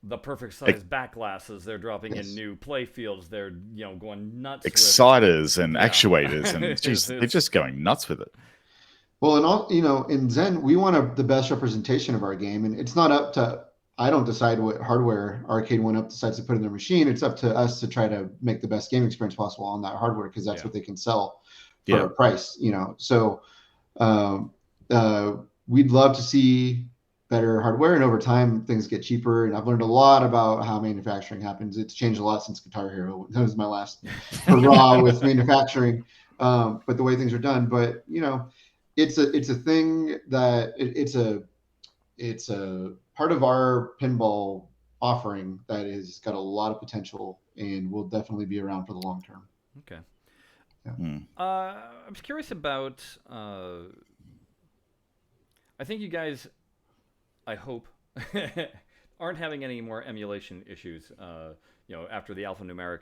the perfect size back glasses. They're dropping in new play fields. They're going nuts. Exciters and actuators, and they're just going nuts with it. Well, and all in Zen, we want the best representation of our game, and it's not up to. I don't decide what hardware Arcade 1UP decides to put in their machine. It's up to us to try to make the best game experience possible on that hardware, because that's what they can sell for a price. So we'd love to see better hardware, and over time things get cheaper. And I've learned a lot about how manufacturing happens. It's changed a lot since Guitar Hero. That was my last hurrah with manufacturing. But the way things are done, but it's a thing that it's a part of our pinball offering that has got a lot of potential and will definitely be around for the long term. Okay. Yeah. I was curious about. I think you guys, I hope, aren't having any more emulation issues. After the alphanumeric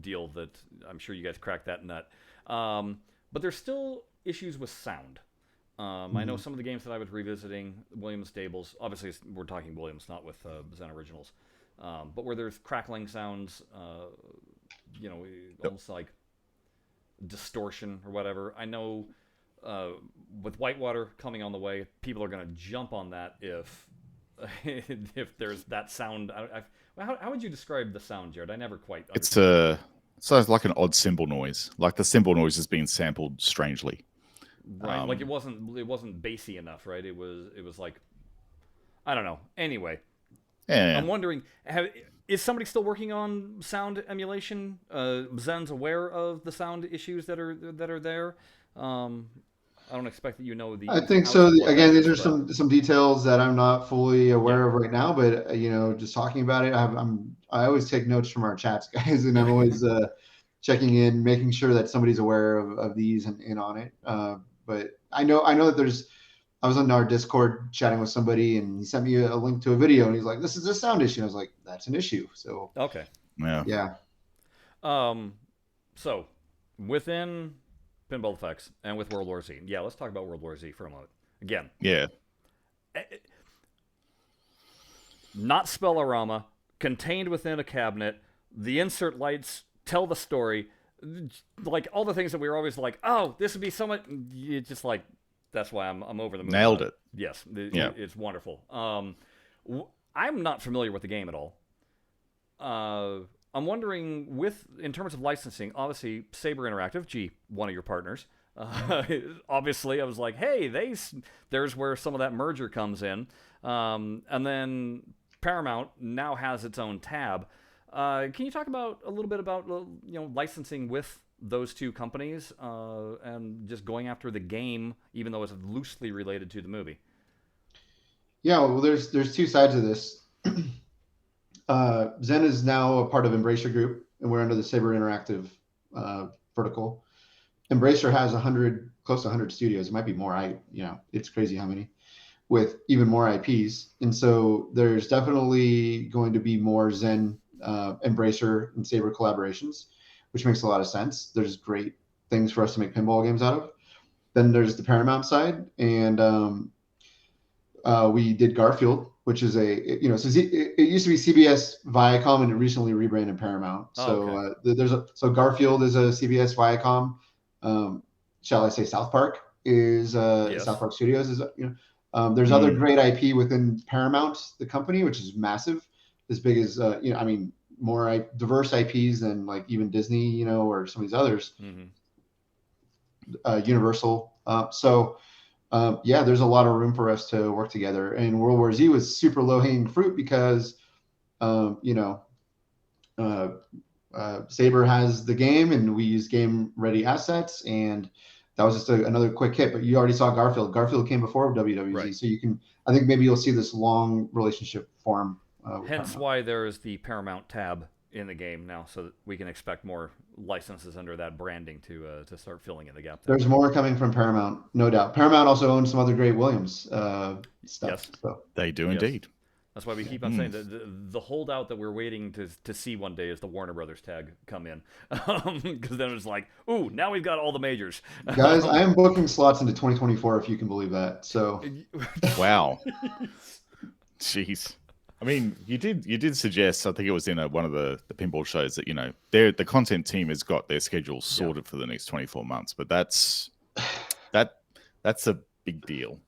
deal that I'm sure you guys cracked that nut. But there's still issues with sound. I know some of the games that I was revisiting, Williams Stables, obviously we're talking Williams, not with Zen Originals, but where there's crackling sounds, almost like distortion or whatever. I know with Whitewater coming on the way, people are going to jump on that if there's that sound. How would you describe the sound, Jared? I never quite understood. So it's like an odd cymbal noise. Like the cymbal noise is being sampled strangely. Right, like it wasn't bassy enough, right? It was like, I don't know. Anyway, I'm wondering, is somebody still working on sound emulation? Zen's aware of the sound issues that are there. I don't expect that the. I think so. Again, these are some details that I'm not fully aware of right now, but just talking about it, I always take notes from our chats, guys, and I'm always checking in, making sure that somebody's aware of these and on it. But I know that I was on our Discord chatting with somebody, and he sent me a link to a video, and he's like, "This is a sound issue." And I was like, "That's an issue." So okay, yeah. So within Pinball Effects and with World War Z, let's talk about World War Z for a moment. Again, not Spellorama, contained within a cabinet. The insert lights tell the story. Like all the things that we were always like, oh, this would be so much. You just like, that's why I'm over the moon. Nailed it. Yes, it's wonderful. I'm not familiar with the game at all. I'm wondering, in terms of licensing, obviously Saber Interactive, one of your partners. Obviously, I was like, hey, there's where some of that merger comes in, and then Paramount now has its own tab. Can you talk a little bit about licensing with those two companies and just going after the game, even though it's loosely related to the movie? Yeah, well, there's two sides of this. Zen is now a part of Embracer Group, and we're under the Saber Interactive vertical. Embracer has close to 100 studios. It might be more. It's crazy how many, with even more IPs. And so there's definitely going to be more Zen, Embracer, and Saber collaborations, which makes a lot of sense. There's great things for us to make pinball games out of. Then there's the Paramount side, and we did Garfield, which is it used to be CBS Viacom, and it recently rebranded Paramount. So Garfield is a CBS Viacom. Shall I say South Park is South Park Studios is There's other great IP within Paramount, the company, which is massive, as big as more diverse IPs than like even Disney, or some of these others. Universal. There's a lot of room for us to work together. And World War Z was super low hanging fruit because, Saber has the game, and we use game ready assets, and that was just another quick hit. But you already saw Garfield. Garfield came before WWZ, right. So I think maybe you'll see this long relationship form. Hence why there is the Paramount tab in the game now, so that we can expect more licenses under that branding to start filling in the gap there. There's more coming from Paramount, no doubt. Paramount also owns some other great Williams stuff. Yes. So. They do indeed. That's why we keep on saying the holdout that we're waiting to see one day is the Warner Brothers tag come in, because then it's like, ooh, now we've got all the majors. Guys, I am booking slots into 2024, if you can believe that. So, wow, jeez. I mean, you did suggest, I think it was in one of the pinball shows, that the content team has got their schedule sorted for the next 24 months, but that's a big deal.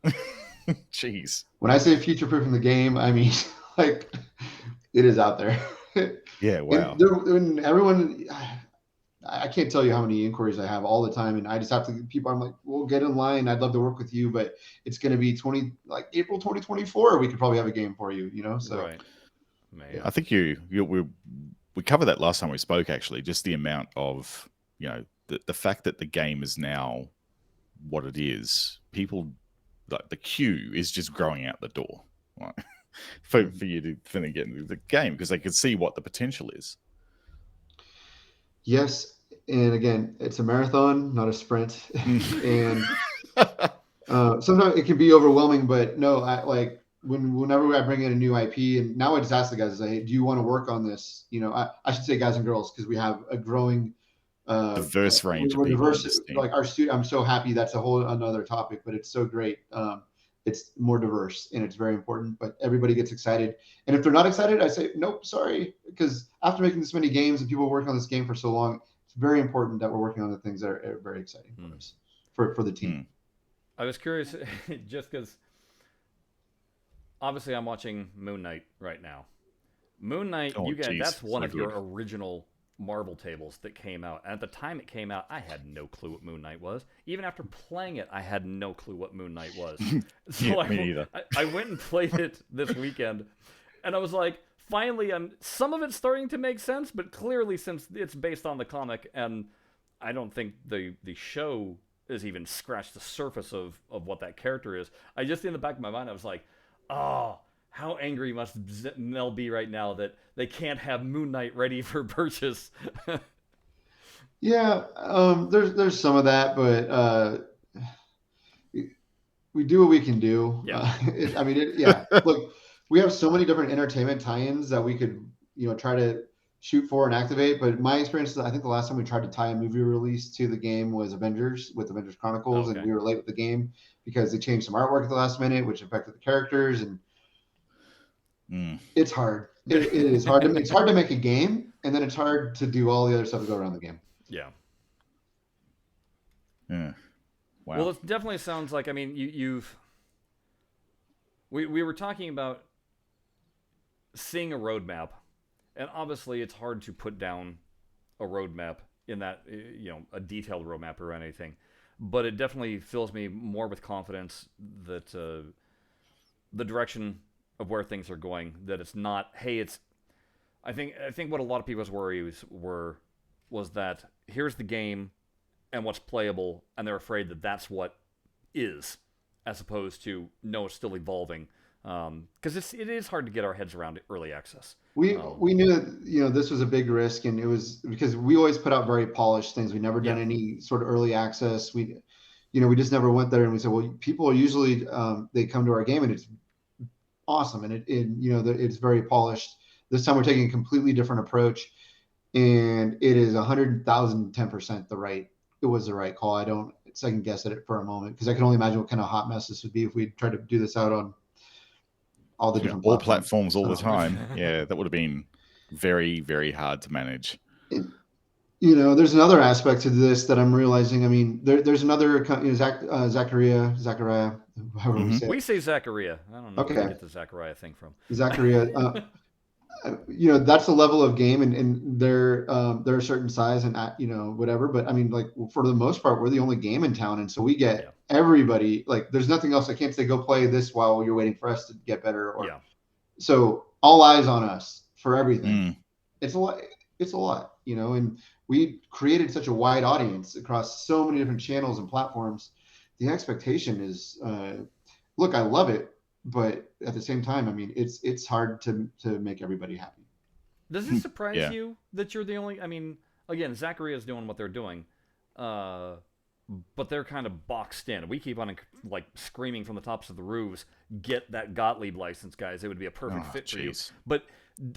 Jeez. When I say future-proofing the game, I mean, like, it is out there. Yeah, wow. And everyone, I can't tell you how many inquiries I have all the time, and I just have to people. I'm like, "Well, get in line. I'd love to work with you, but it's going to be April 2024. We could probably have a game for you, So, right. Man. I think we covered that last time we spoke. Actually, just the amount of the fact that the game is now what it is. People. Like the queue is just growing out the door, right? for you to finish getting the game, because they can see what the potential is. Yes, and again, it's a marathon, not a sprint, and sometimes it can be overwhelming. But no, whenever I bring in a new IP, and now I just ask the guys, "Hey, do you want to work on this?" I should say guys and girls, because we have a growing diverse range of people. Diverse, like our student. I'm so happy. That's a whole another topic, but it's so great. It's more diverse, and it's very important. But everybody gets excited, and if they're not excited, I say nope, sorry, because after making this many games and people working on this game for so long, it's very important that we're working on the things that are very exciting for us, for the team. I was curious, just because obviously I'm watching Moon Knight right now. Moon Knight, that's one of your original Marvel tables that came out. And at the time it came out, I had no clue what Moon Knight was. Even after playing it, I had no clue what Moon Knight was. So me neither. I went and played it this weekend, and I was like, finally, some of it's starting to make sense, but clearly, since it's based on the comic, and I don't think the show has even scratched the surface of what that character is, I just, in the back of my mind, I was like, oh, how angry must Mel be right now that they can't have Moon Knight ready for purchase? Yeah, there's some of that, but we do what we can do. Yeah. Look, we have so many different entertainment tie-ins that we could, try to shoot for and activate. But my experience is, I think the last time we tried to tie a movie release to the game was Avengers Chronicles, and we were late with the game because they changed some artwork at the last minute, which affected the characters, and it's hard. It is hard to it's hard to make a game, and then it's hard to do all the other stuff that go around the game. Yeah. Yeah. Wow. Well, it definitely sounds like, I mean, we were talking about seeing a roadmap, and obviously it's hard to put down a roadmap in that, a detailed roadmap or anything, but it definitely fills me more with confidence that the direction of where things are going, that it's not, hey, I think what a lot of people's worries was that here's the game and what's playable, and they're afraid that that's what is, as opposed to, no, it's still evolving. Because it is hard to get our heads around early access. We knew that this was a big risk, and it was because we always put out very polished things. We never done any sort of early access. We just never went there, and we said, well, people are usually they come to our game and it's awesome, and it's very polished. This time we're taking a completely different approach, and it is 100,010% it was the right call. I don't second guess at it for a moment, because I can only imagine what kind of hot mess this would be if we tried to do this out on all the different platforms all the time. Yeah, that would have been very, very hard to manage. There's another aspect to this that I'm realizing. I mean, there's another company, Zachariah, however we Mhm. say We it. say Zachariah. I don't know where they Okay, get the Zachariah thing from. Zachariah. That's a level of game, and they're a certain size and whatever. But I mean, like for the most part, we're the only game in town, and so we Yeah. get everybody. Like, there's nothing else. I can't say go play this while you're waiting for us to get better, or Yeah. so all eyes on us for everything. Mm. It's a lot. It's a lot, and we created such a wide audience across so many different channels and platforms. The expectation is, look, I love it, but at the same time, I mean, it's hard to make everybody happy. Does it surprise Yeah. you that you're the only? I mean, again, Zachariah's doing what they're doing, uh, but they're kind of boxed in. We keep on like screaming from the tops of the roofs, "Get that Gottlieb license, guys! It would be a perfect Oh, fit for you." jeez. But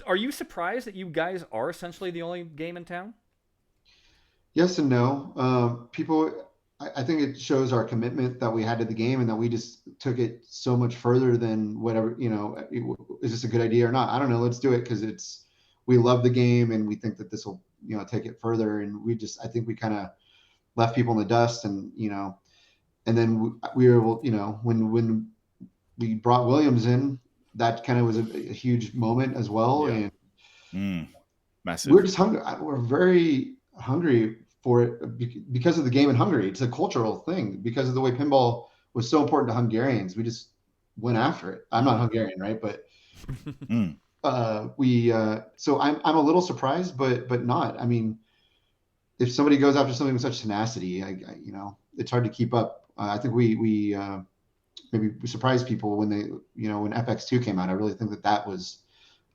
are you surprised that you guys are essentially the only game in town? Yes and no. People, I think it shows our commitment that we had to the game, and that we just took it so much further than whatever. Is this a good idea or not? I don't know. Let's do it because we love the game, and we think that this will take it further. And I think we kind of left people in the dust, and then we were able, when we brought Williams in, that kind of was a huge moment as well. Yeah. And Mm. we're Massive. just hungry. We're very hungry for it because of the game in Hungary. It's a cultural thing because of the way pinball was so important to Hungarians. We just went after it. I'm not Hungarian, right? But Mm. we so I'm a little surprised, but not. I mean, if somebody goes after something with such tenacity, it's hard to keep up. I think we maybe we surprised people when when FX2 came out. I really think that was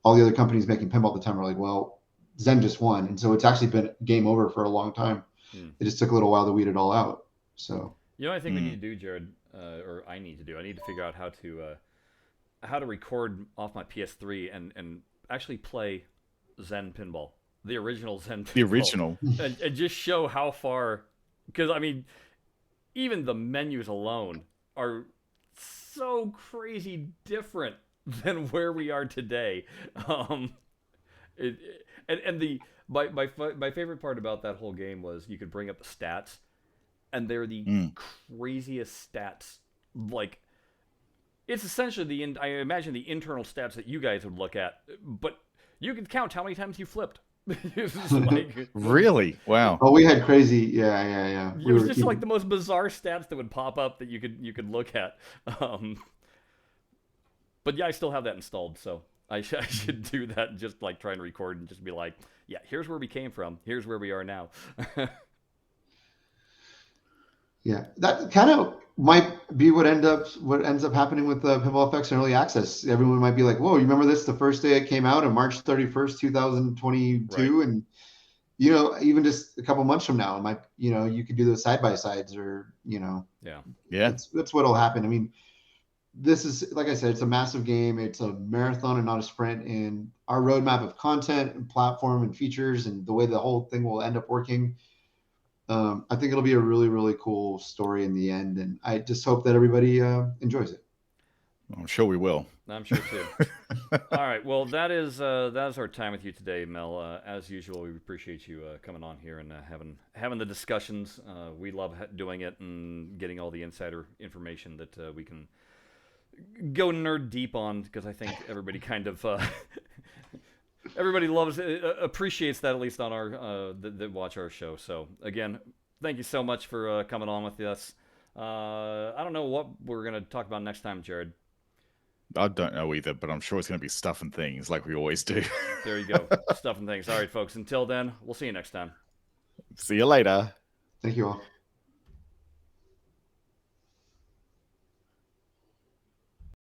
all the other companies making pinball at the time were like, well, Zen just won, and so it's actually been game over for a long time. Hmm. It just took a little while to weed it all out. So You know, what I think we need Mm. to do, Jared, or I need to do. I need to figure out how to record off my PS3 and actually play Zen Pinball, the original Zen The Pinball, original. and just show how far. Because I mean, even the menus alone are so crazy different than where we are today. Um, and the my favorite part about that whole game was you could bring up the stats, and they're the Mm. craziest stats. Like, it's essentially I imagine the internal stats that you guys would look at, but you could count how many times you flipped. It's just like Really? Wow. oh, we had crazy, yeah. it was just like the most bizarre stats that would pop up that you could look at. Um, but yeah, I still have that installed, so I should do that and just like try and record and just be like, yeah, here's where we came from, here's where we are now. Yeah, that kind of might be what ends up happening with Pinball FX and early access. Everyone might be like, "Whoa, you remember this? The first day it came out on March 31st, Right. 2022," and even just a couple months from now, it might you could do those side by sides, or Yeah. Yeah. that's what'll happen. I mean, this is, like I said, it's a massive game. It's a marathon and not a sprint. And our roadmap of content and platform and features and the way the whole thing will end up working, I think it'll be a really, really cool story in the end. And I just hope that everybody enjoys it. I'm sure we will. I'm sure too. All right. Well, that is our time with you today, Mel. As usual, we appreciate you coming on here and having the discussions. We love doing it and getting all the insider information that we can go nerd deep on, because I think everybody kind of everybody loves appreciates that, at least on our that watch our show. So again, thank you so much for coming on with us. I don't know what we're gonna talk about next time, Jared. I don't know either, but I'm sure it's going to be stuff and things like we always do. There you go. Stuff and things. All right, folks. Until then, we'll see you next time. See you later. Thank you all.